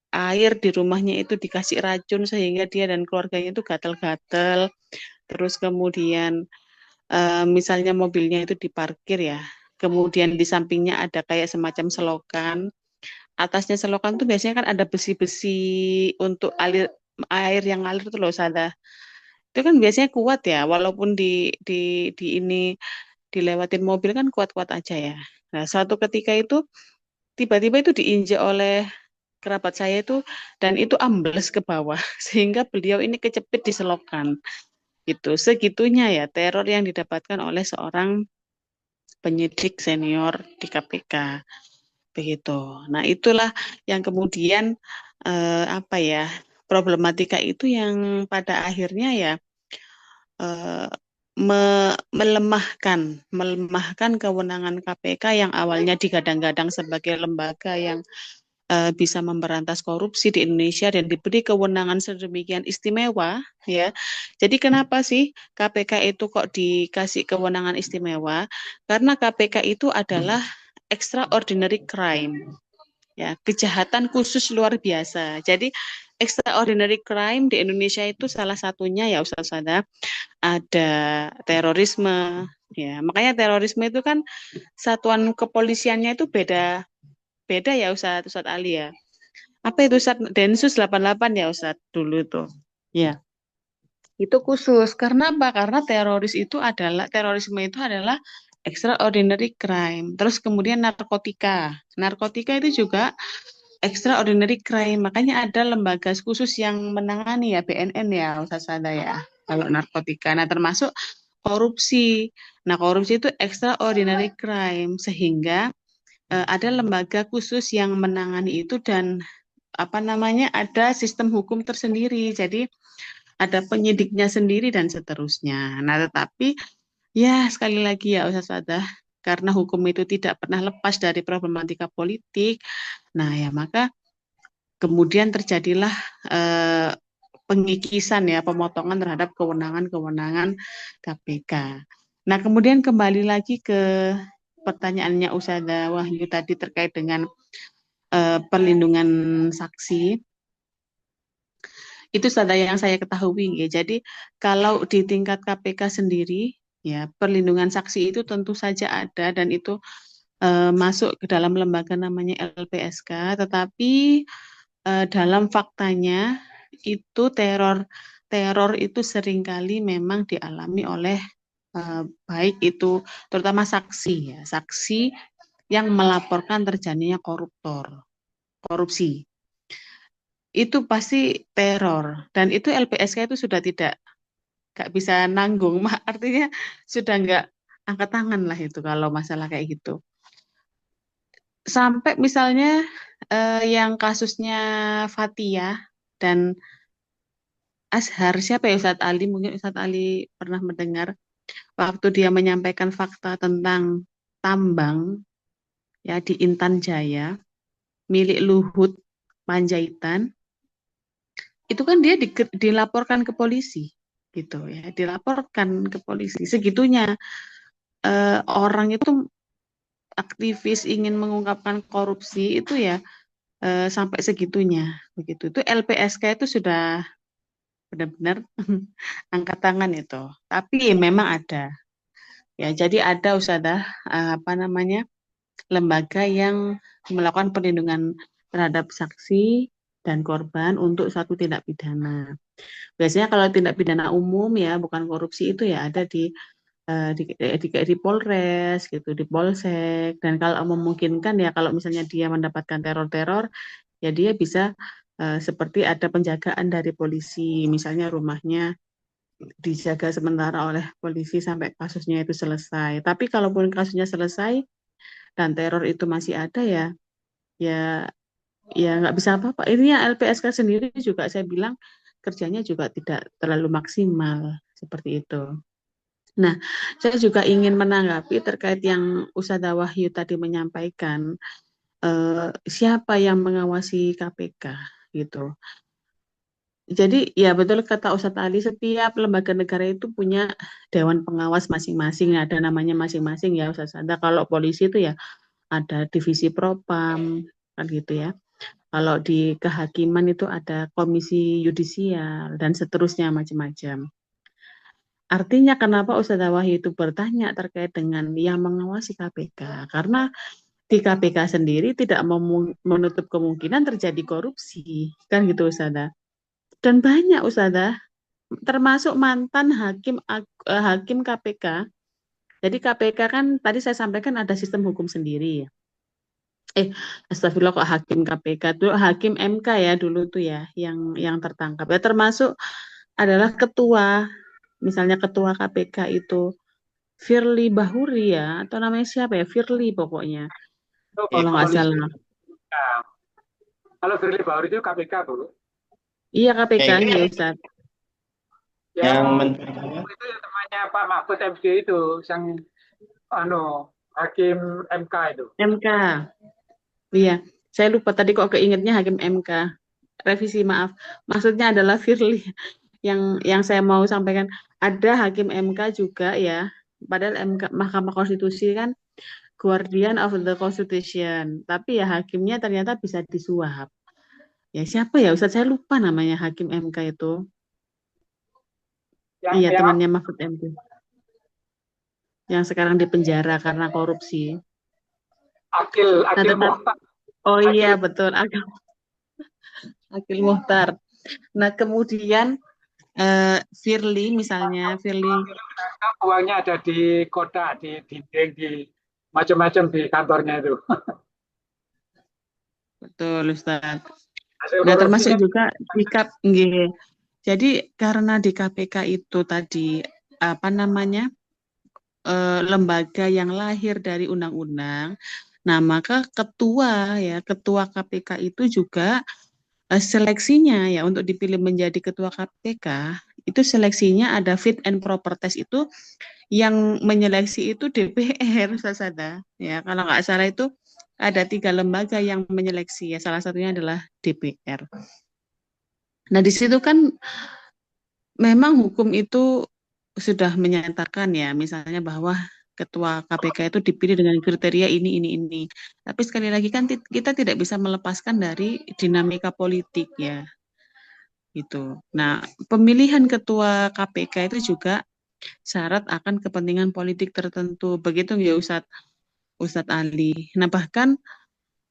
Speaker 3: air di rumahnya itu dikasih racun sehingga dia dan keluarganya itu gatal-gatal. Terus kemudian misalnya mobilnya itu diparkir ya, kemudian di sampingnya ada kayak semacam selokan, atasnya selokan tuh biasanya kan ada besi-besi untuk air yang ngalir itu loh Sada. Itu kan biasanya kuat ya, walaupun di ini dilewatin mobil kan kuat-kuat aja ya. Nah, suatu ketika itu tiba-tiba itu diinjak oleh kerabat saya itu dan itu ambles ke bawah sehingga beliau ini kecepit di selokan. Gitu. Segitunya ya teror yang didapatkan oleh seorang penyidik senior di KPK. begitu. Nah, itulah yang kemudian apa ya, problematika itu yang pada akhirnya ya eh, melemahkan kewenangan KPK yang awalnya digadang-gadang sebagai lembaga yang bisa memberantas korupsi di Indonesia dan diberi kewenangan sedemikian istimewa, ya. Jadi kenapa sih KPK itu kok dikasih kewenangan istimewa? Karena KPK itu adalah extraordinary crime, ya, kejahatan khusus luar biasa. Jadi extraordinary crime di Indonesia itu salah satunya ya Ustaz Sada, ada terorisme, ya. Makanya terorisme itu kan satuan kepolisiannya itu beda beda ya Ustaz Ali ya. Apa itu Ustaz? Densus 88 ya Ustaz dulu tuh. Ya, itu khusus. Karena apa? Karena terorisme itu adalah extraordinary crime. Terus kemudian narkotika. Narkotika itu juga extraordinary crime. Makanya ada lembaga khusus yang menangani ya, BNN ya Ustaz Sada ya. Kalau narkotika. Nah, termasuk korupsi. Nah, korupsi itu extraordinary crime sehingga ada lembaga khusus yang menangani itu dan apa namanya ada sistem hukum tersendiri. Jadi ada penyidiknya sendiri dan seterusnya. Nah, tetapi ya sekali lagi ya Ustaz Sadah, karena hukum itu tidak pernah lepas dari problematika politik. Nah, ya maka kemudian terjadilah eh, pengikisan ya, pemotongan terhadap kewenangan-kewenangan KPK. Nah, kemudian kembali lagi ke pertanyaannya Ustazah Wahyu tadi terkait dengan perlindungan saksi. Itu saja yang saya ketahui ya. Jadi kalau di tingkat KPK sendiri ya perlindungan saksi itu tentu saja ada dan itu masuk ke dalam lembaga namanya LPSK, tetapi dalam faktanya itu teror itu seringkali memang dialami oleh baik itu terutama saksi ya, saksi yang melaporkan terjadinya korupsi. Itu pasti teror dan itu LPSK itu sudah tidak nggak bisa nanggung, artinya sudah nggak angkat tangan lah itu kalau masalah kayak gitu. Sampai misalnya yang kasusnya Fathia dan Azhar, siapa ya Ustadz Ali? Mungkin Ustadz Ali pernah mendengar waktu dia menyampaikan fakta tentang tambang ya di Intan Jaya milik Luhut Panjaitan, itu kan dia dilaporkan ke polisi gitu ya, dilaporkan ke polisi. Segitunya orang itu aktivis ingin mengungkapkan korupsi itu ya sampai segitunya begitu. Itu LPSK itu sudah benar-benar angkat tangan itu. Tapi memang ada. Ya, jadi ada Ustazah apa namanya? Lembaga yang melakukan perlindungan terhadap saksi dan korban untuk satu tindak pidana. Biasanya kalau tindak pidana umum ya, bukan korupsi itu ya ada di Polres gitu, di Polsek. Dan kalau memungkinkan ya kalau misalnya dia mendapatkan teror-teror, ya dia bisa seperti ada penjagaan dari polisi, misalnya rumahnya dijaga sementara oleh polisi sampai kasusnya itu selesai. Tapi kalaupun kasusnya selesai dan teror itu masih ada ya, ya ya nggak bisa apa-apa. Ini ya LPSK sendiri juga saya bilang kerjanya juga tidak terlalu maksimal seperti itu. Nah, saya juga ingin menanggapi terkait yang Ustazah Wahyu tadi menyampaikan siapa yang mengawasi KPK gitu. Jadi ya betul kata Ustadz Ali, setiap lembaga negara itu punya dewan pengawas masing-masing, ada namanya masing-masing ya Ustadz. Ada kalau polisi itu ya ada divisi propam kan gitu ya. Kalau di kehakiman itu ada komisi yudisial dan seterusnya macam-macam. Artinya kenapa Ustazah Wahyu itu bertanya terkait dengan yang mengawasi KPK? Karena di KPK sendiri tidak menutup kemungkinan terjadi korupsi, kan gitu Ustazah. Dan banyak Ustazah, termasuk mantan hakim KPK. Jadi KPK kan tadi saya sampaikan ada sistem hukum sendiri ya. Astagfirullah kok hakim KPK tuh hakim MK ya dulu tuh ya yang tertangkap. Ya termasuk adalah ketua, misalnya ketua KPK itu Firly Bahuri ya atau namanya siapa ya Firly pokoknya.
Speaker 6: Itu
Speaker 3: kalau nggak
Speaker 6: polisi.
Speaker 3: salah.
Speaker 6: Nah, kalau Firly Bahuri itu KPK, Bu.
Speaker 3: Iya KPK
Speaker 4: Eh,
Speaker 3: ya Ustaz.
Speaker 4: yang
Speaker 6: Yang
Speaker 4: menterinya
Speaker 6: itu yang temannya Pak Mahfud MD itu, yang hakim MK itu.
Speaker 3: MK. Iya, saya lupa tadi kok keingetnya Hakim MK. Revisi maaf. Maksudnya adalah Firly. Yang saya mau sampaikan ada Hakim MK juga ya. Padahal MK Mahkamah Konstitusi kan guardian of the Constitution. Tapi ya hakimnya ternyata bisa disuap. Ya siapa ya Ustaz? Saya lupa namanya Hakim MK itu. Iya,
Speaker 6: Yang
Speaker 3: temannya Mahfud MD. Yang sekarang di penjara karena korupsi.
Speaker 6: Akil
Speaker 3: Nah, tetap,
Speaker 6: Muhtar.
Speaker 3: oh iya
Speaker 6: Akil.
Speaker 3: betul, Akil Muhtar. Nah, kemudian Firly misalnya, Firly
Speaker 6: Uangnya ada di kota, di dinding, di macam-macam di kantornya itu.
Speaker 3: betul Ustaz.
Speaker 6: Hasil
Speaker 3: Nah, termasuk
Speaker 6: korupsinya
Speaker 3: juga di nggih. Jadi karena di KPK itu tadi apa namanya lembaga yang lahir dari undang-undang, nah maka ketua KPK itu juga seleksinya ya untuk dipilih menjadi ketua KPK itu seleksinya ada fit and proper test itu yang menyeleksi itu DPR Ustazada. Ya kalau nggak salah itu ada 3 lembaga yang menyeleksi ya salah satunya adalah DPR. Nah di situ kan memang hukum itu sudah menyatakan ya misalnya bahwa ketua KPK itu dipilih dengan kriteria ini. Tapi sekali lagi kan kita tidak bisa melepaskan dari dinamika politik ya gitu. Nah, pemilihan ketua KPK itu juga syarat akan kepentingan politik tertentu. Begitu ya Ustadz Ali. Nah, bahkan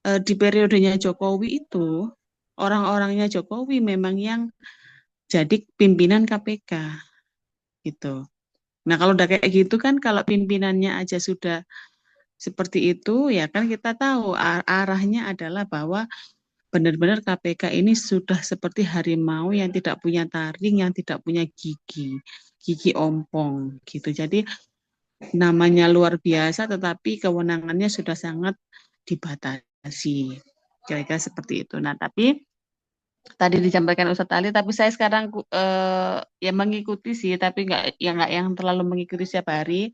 Speaker 3: di periodenya Jokowi itu orang-orangnya Jokowi memang yang jadi pimpinan KPK gitu. Nah, kalau udah kayak gitu kan kalau pimpinannya aja sudah seperti itu ya kan kita tahu arahnya adalah bahwa benar-benar KPK ini sudah seperti harimau yang tidak punya taring, yang tidak punya gigi ompong gitu. Jadi namanya luar biasa tetapi kewenangannya sudah sangat dibatasi. Kira-kira seperti itu. Nah, tapi tadi disampaikan Ustadz Ali, tapi saya sekarang ya mengikuti sih, tapi nggak yang terlalu mengikuti setiap hari.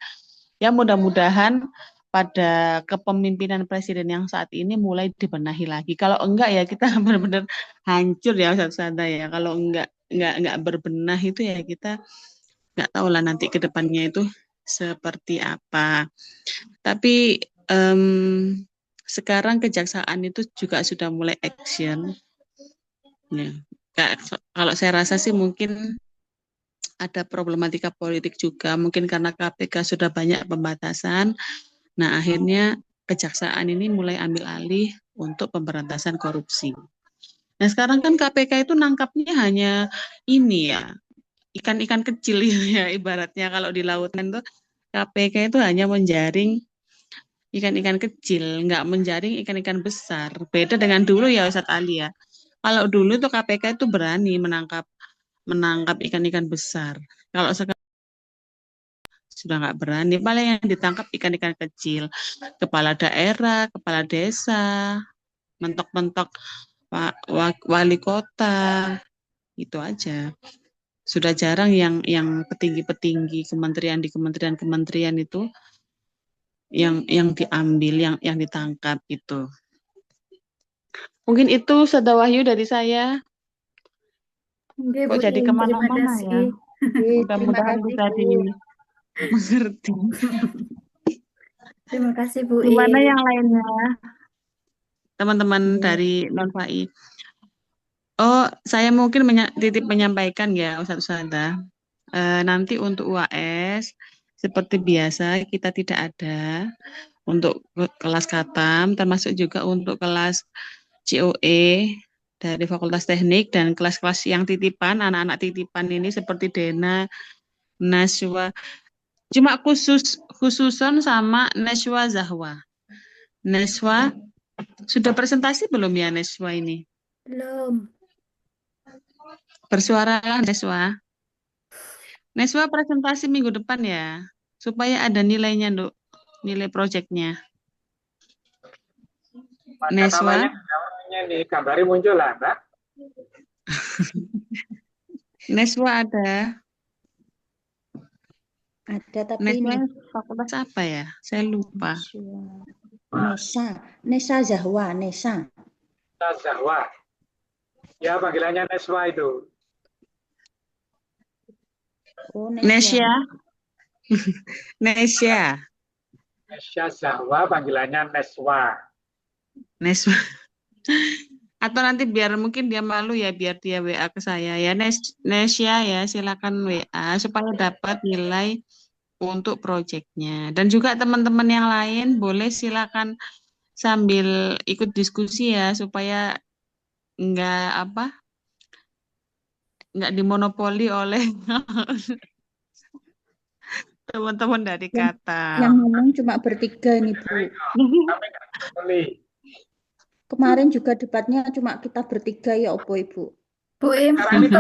Speaker 3: Ya mudah-mudahan pada kepemimpinan presiden yang saat ini mulai dibenahi lagi. Kalau enggak ya kita benar-benar hancur ya Ustadz ya. Kalau enggak berbenah itu ya kita nggak tahu lah nanti ke depannya itu seperti apa. Tapi sekarang kejaksaan itu juga sudah mulai action. Ya. Kalau saya rasa sih mungkin ada problematika politik juga, mungkin karena KPK sudah banyak pembatasan. Nah, akhirnya kejaksaan ini mulai ambil alih untuk pemberantasan korupsi. Nah, sekarang kan KPK itu nangkapnya hanya ini ya, ikan-ikan kecil ya ibaratnya kalau di lautan itu KPK itu hanya menjaring ikan-ikan kecil, nggak menjaring ikan-ikan besar. Beda dengan dulu ya Ustadz Ali ya. Kalau dulu tuh KPK itu berani menangkap ikan-ikan besar. Kalau sekarang sudah nggak berani, paling yang ditangkap ikan-ikan kecil, kepala daerah, kepala desa, mentok-mentok wali kota, itu aja. Sudah jarang yang petinggi-petinggi kementerian di kementerian itu yang diambil, yang ditangkap itu. Mungkin itu Sada Wahyu dari saya.
Speaker 2: Oke,
Speaker 3: Kok
Speaker 2: Bu
Speaker 3: jadi
Speaker 2: In, terima
Speaker 3: kemana-mana ya?
Speaker 2: kasih.
Speaker 1: Terima
Speaker 3: Mudah-mudahan
Speaker 1: kasih,
Speaker 3: bisa
Speaker 1: Bu.
Speaker 3: dimengerti.
Speaker 2: Terima kasih Bu
Speaker 3: Gimana
Speaker 2: In.
Speaker 3: yang lainnya? Teman-teman
Speaker 1: Hmm.
Speaker 3: dari non-FAI. Oh, saya mungkin titip menyampaikan ya Ustaz Usada. Nanti untuk UAS seperti biasa kita tidak ada untuk kelas Katam, termasuk juga untuk kelas COE dari Fakultas Teknik dan kelas-kelas yang titipan, anak-anak titipan ini seperti Dena, Naswa, cuma khususan sama Naswa Zahwa. Naswa sudah presentasi belum ya Naswa ini?
Speaker 2: Belum.
Speaker 3: Bersuaralah Naswa. Naswa presentasi minggu depan ya, supaya ada nilainya, Nduk. Nilai proyeknya.
Speaker 6: Baca
Speaker 3: Neswa,
Speaker 6: namanya nih, gambarnya muncul lah, Mbak.
Speaker 3: Neswa ada.
Speaker 5: Ada tapi
Speaker 3: Neswa
Speaker 5: ini
Speaker 3: fakultas apa ya? Saya lupa.
Speaker 5: Nesa Zahwa, Nesa.
Speaker 6: Zahwa. Ya, panggilannya Neswa itu.
Speaker 5: Oh,
Speaker 3: Nesya, Nesya,
Speaker 6: Nesya Zahwa, panggilannya Neswa.
Speaker 3: Neswa. Atau nanti biar mungkin dia malu ya, biar dia WA ke saya ya. Nesya ya, silakan WA supaya dapat nilai untuk proyeknya. Dan juga teman-teman yang lain boleh silakan sambil ikut diskusi ya, supaya nggak dimonopoli oleh teman-teman dari kata.
Speaker 5: Yang ngomong cuma bertiga ini, Bu.
Speaker 6: Kami nggak boleh.
Speaker 5: Kemarin juga debatnya cuma kita bertiga ya, Opo Ibu.
Speaker 2: Bu Im,
Speaker 6: Sekarang ini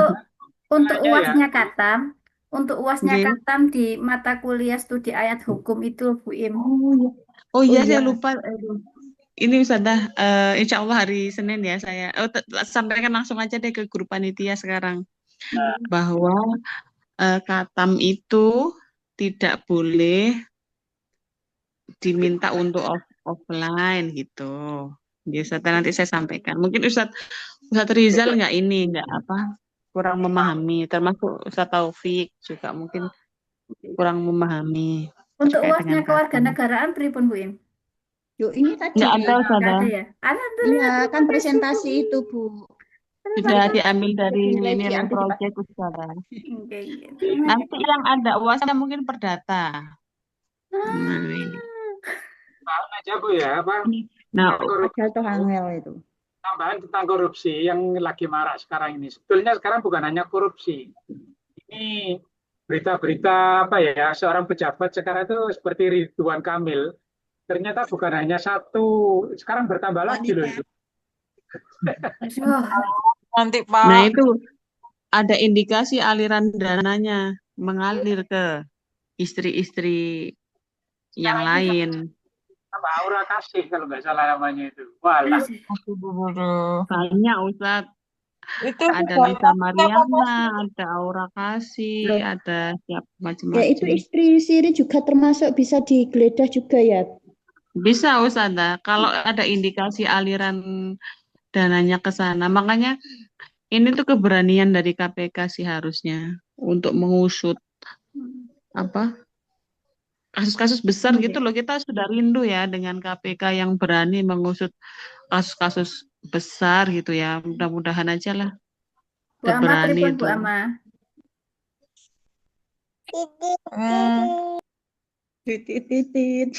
Speaker 2: untuk
Speaker 6: ya.
Speaker 2: UASnya Katam,
Speaker 3: Nggih.
Speaker 2: Katam di mata kuliah studi ayat hukum itu, Bu Im.
Speaker 3: Oh iya,
Speaker 5: Oh,
Speaker 3: saya
Speaker 5: iya.
Speaker 3: lupa. Aduh. Ini Ustazah, insya Allah hari Senin ya saya sampaikan langsung aja deh ke grup panitia sekarang bahwa Katam itu tidak boleh diminta untuk offline gitu. Jadi Ustazah nanti saya sampaikan. Mungkin Ustadz Rizal nggak kurang memahami, termasuk Ustadz Taufik juga mungkin kurang memahami
Speaker 2: Untuk
Speaker 3: terkait
Speaker 2: UASnya
Speaker 3: dengan Katam.
Speaker 2: kewarganegaraan pripun, Bu Im?
Speaker 5: Yuk, ini tadi.
Speaker 3: Nggak ada
Speaker 2: Nggak
Speaker 3: Ustazah.
Speaker 2: ada ya? Alhamdulillah.
Speaker 5: Iya,
Speaker 2: terima
Speaker 5: kan
Speaker 2: kasih,
Speaker 5: presentasi
Speaker 2: Bu.
Speaker 5: itu, Bu.
Speaker 3: Sudah diambil dari
Speaker 5: Nilai
Speaker 3: nilai
Speaker 5: diambil.
Speaker 3: proyek Ustazah.
Speaker 2: Oke, terima
Speaker 3: Nanti yang ada UASnya mungkin perdata. Nah, ini.
Speaker 6: Tahu aja Bu ya, apa?
Speaker 3: Nah,
Speaker 5: Padahal toh angel itu.
Speaker 6: Tambahan tentang korupsi yang lagi marak sekarang ini. Sebetulnya sekarang bukan hanya korupsi. Ini berita-berita apa ya, seorang pejabat sekarang itu seperti Ridwan Kamil. Ternyata bukan hanya satu, sekarang bertambah lagi loh itu.
Speaker 2: Wah,
Speaker 7: Nanti Pak.
Speaker 3: nah itu ada indikasi aliran dananya mengalir ke istri-istri yang lain.
Speaker 6: Apa Aura Kasih kalau nggak salah namanya itu. Walah.
Speaker 3: Banyak Ustadz.
Speaker 7: Itu
Speaker 3: Ada Lisa Mariana, ada Aura Kasih, ada siapa macam-macam.
Speaker 5: Ya itu istri Siri juga termasuk bisa digeledah juga ya.
Speaker 3: Bisa Ustazah, kalau ada indikasi aliran dananya ke sana. Makanya ini tuh keberanian dari KPK sih harusnya untuk mengusut kasus-kasus besar gitu loh. Kita sudah rindu ya dengan KPK yang berani mengusut kasus-kasus besar gitu ya. Mudah-mudahan aja lah.
Speaker 2: Bu Ama
Speaker 3: Berani
Speaker 2: pripun,
Speaker 3: itu.
Speaker 2: Bu Ama?
Speaker 5: Titit.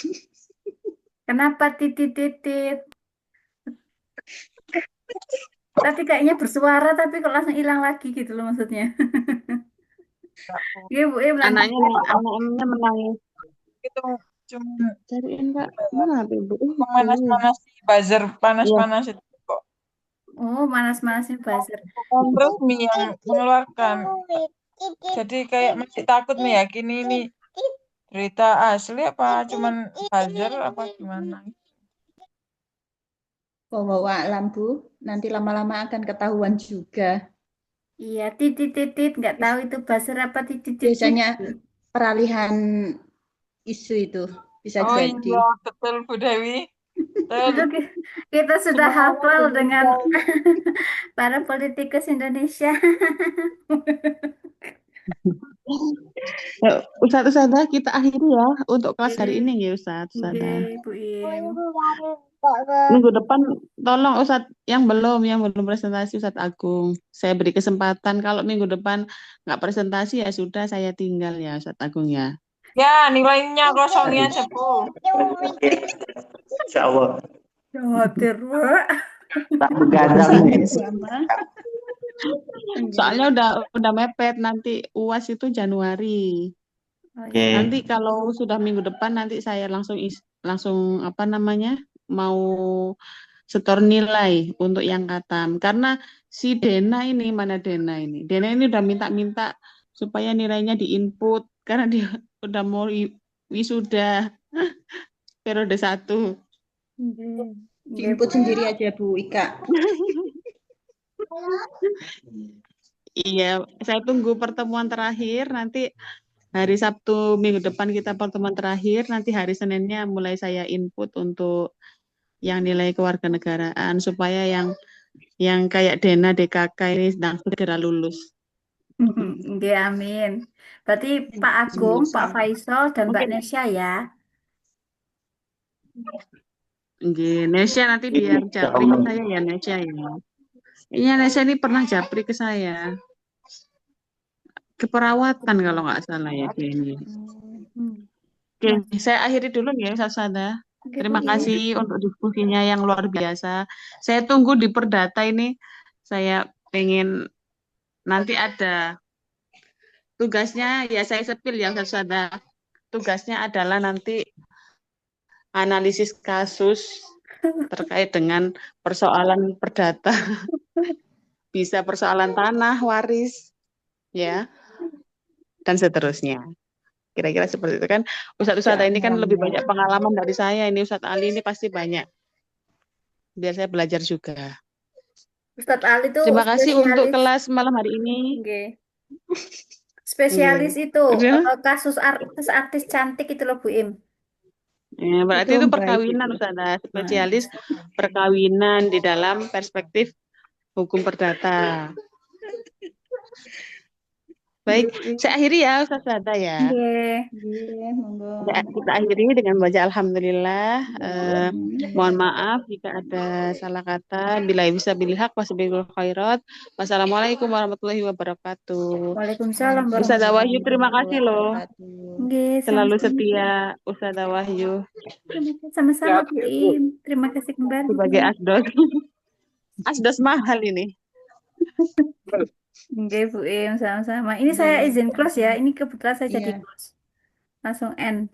Speaker 2: Kenapa titit-titit? Tadi kayaknya bersuara tapi kok langsung hilang lagi gitu loh maksudnya. Iya Bu Im, lanjut.
Speaker 3: Anaknya menangis.
Speaker 7: Itu cuma
Speaker 3: Cariin Kak, mana Ibu?
Speaker 7: panas-panas buzzer panas-panas itu kok.
Speaker 2: Oh, manas-manasin buzzer.
Speaker 7: Bukan resmi yang mengeluarkan. Jadi kayak masih takut meyakini ini berita asli apa cuman buzzer apa gimana?
Speaker 5: Bawa alam Bu, nanti lama-lama akan ketahuan juga.
Speaker 2: Iya, titit-titit, nggak tahu itu buzzer apa titit-titit.
Speaker 5: Biasanya peralihan isu itu bisa
Speaker 7: Oh
Speaker 5: jadi.
Speaker 7: iya, betul Bu Dewi. Betul.
Speaker 2: Kita sudah
Speaker 7: Semangat
Speaker 2: hafal
Speaker 7: Bu
Speaker 2: dengan
Speaker 7: Dewi.
Speaker 2: para politikus Indonesia.
Speaker 3: Ustazah kita akhiri ya untuk kelas hari ini ya Ustazah.
Speaker 2: Oke, Bu Im.
Speaker 3: Minggu depan tolong Ustadz yang belum presentasi Ustadz Agung. Saya beri kesempatan kalau minggu depan nggak presentasi ya sudah saya tinggal ya Ustadz Agung ya.
Speaker 7: Ya, nilainya kosongin aja Bu.
Speaker 4: Insya Allah.
Speaker 2: Khawatir, Bu.
Speaker 4: Tak begadang nih.
Speaker 3: Soalnya udah mepet nanti UAS itu Januari.
Speaker 4: Oke.
Speaker 3: Nanti kalau sudah minggu depan nanti saya langsung mau setor nilai untuk yang Katam. Karena si Dena ini, mana Dena ini? Dena ini udah minta-minta supaya nilainya diinput karena dia udah mau wisuda periode 1.
Speaker 2: Nggih,
Speaker 5: Diinput
Speaker 2: Bu.
Speaker 5: sendiri aja Bu Ika.
Speaker 3: Iya, saya tunggu pertemuan terakhir. Nanti hari Sabtu minggu depan kita pertemuan terakhir. Nanti hari Seninnya mulai saya input untuk yang nilai kewarganegaraan supaya yang kayak Dena DKK ini sedang segera lulus.
Speaker 2: Nggih, amin. Berarti Pak Agung, Pak Faisal, dan Mbak
Speaker 3: Mungkin
Speaker 2: Nesya ya.
Speaker 3: nggih, Nesya nanti biar japri ke saya ya Nesya ya. Iya, Nesya ini pernah japri ke saya. Keperawatan kalau nggak salah ya dia ini. Oke, saya akhiri dulu ya Ustaz Sada.
Speaker 2: Oke,
Speaker 3: Terima
Speaker 2: Bu.
Speaker 3: kasih untuk diskusinya yang luar biasa. Saya tunggu di Perdata ini. Saya pengen nanti ada tugasnya ya saya sepil ya Ustaz Sada. Tugasnya adalah nanti analisis kasus terkait dengan persoalan perdata. Bisa persoalan tanah, waris, ya, dan seterusnya. Kira-kira seperti itu kan. Ustadz-ustadz ini kan lebih banyak pengalaman dari saya. Ini Ustadz Ali ini pasti banyak. Biar saya belajar juga.
Speaker 2: Ustadz Ali itu
Speaker 3: Terima kasih untuk
Speaker 2: spesialis.
Speaker 3: kelas malam hari ini.
Speaker 2: Nggih. Spesialis itu
Speaker 3: Udah.
Speaker 2: kasus artis cantik itu loh Bu Im.
Speaker 3: Ya, berarti itu
Speaker 5: Baik
Speaker 3: perkawinan
Speaker 5: itu.
Speaker 3: Ustazah. Spesialis perkawinan di dalam perspektif hukum perdata. Baik, saya akhiri ya Ustaz Sada ya.
Speaker 2: Nggih.
Speaker 5: Iya, monggo.
Speaker 3: Kita akhiri dengan baca Alhamdulillah. Mohon maaf jika ada salah kata. Bila bisa bilhaq wasabiqul khairat. Wassalamualaikum warahmatullahi wabarakatuh.
Speaker 2: Waalaikumsalam
Speaker 3: Ustazah
Speaker 2: warahmatullahi
Speaker 3: Wahyu, terima kasih loh.
Speaker 5: Wabarakatuh.
Speaker 2: Nggih,
Speaker 3: Selalu
Speaker 2: sama-sama.
Speaker 3: setia Ustazah Wahyu
Speaker 2: Sama-sama
Speaker 6: Ya,
Speaker 2: Bu
Speaker 6: Bu.
Speaker 2: Im. Terima kasih kembali.
Speaker 3: sebagai asdos. Asdos mahal ini.
Speaker 2: Nggih Bu Im, sama-sama. Ini saya izin close ya. Ini kebetulan saya jadi
Speaker 5: Iya.
Speaker 2: host. Langsung end.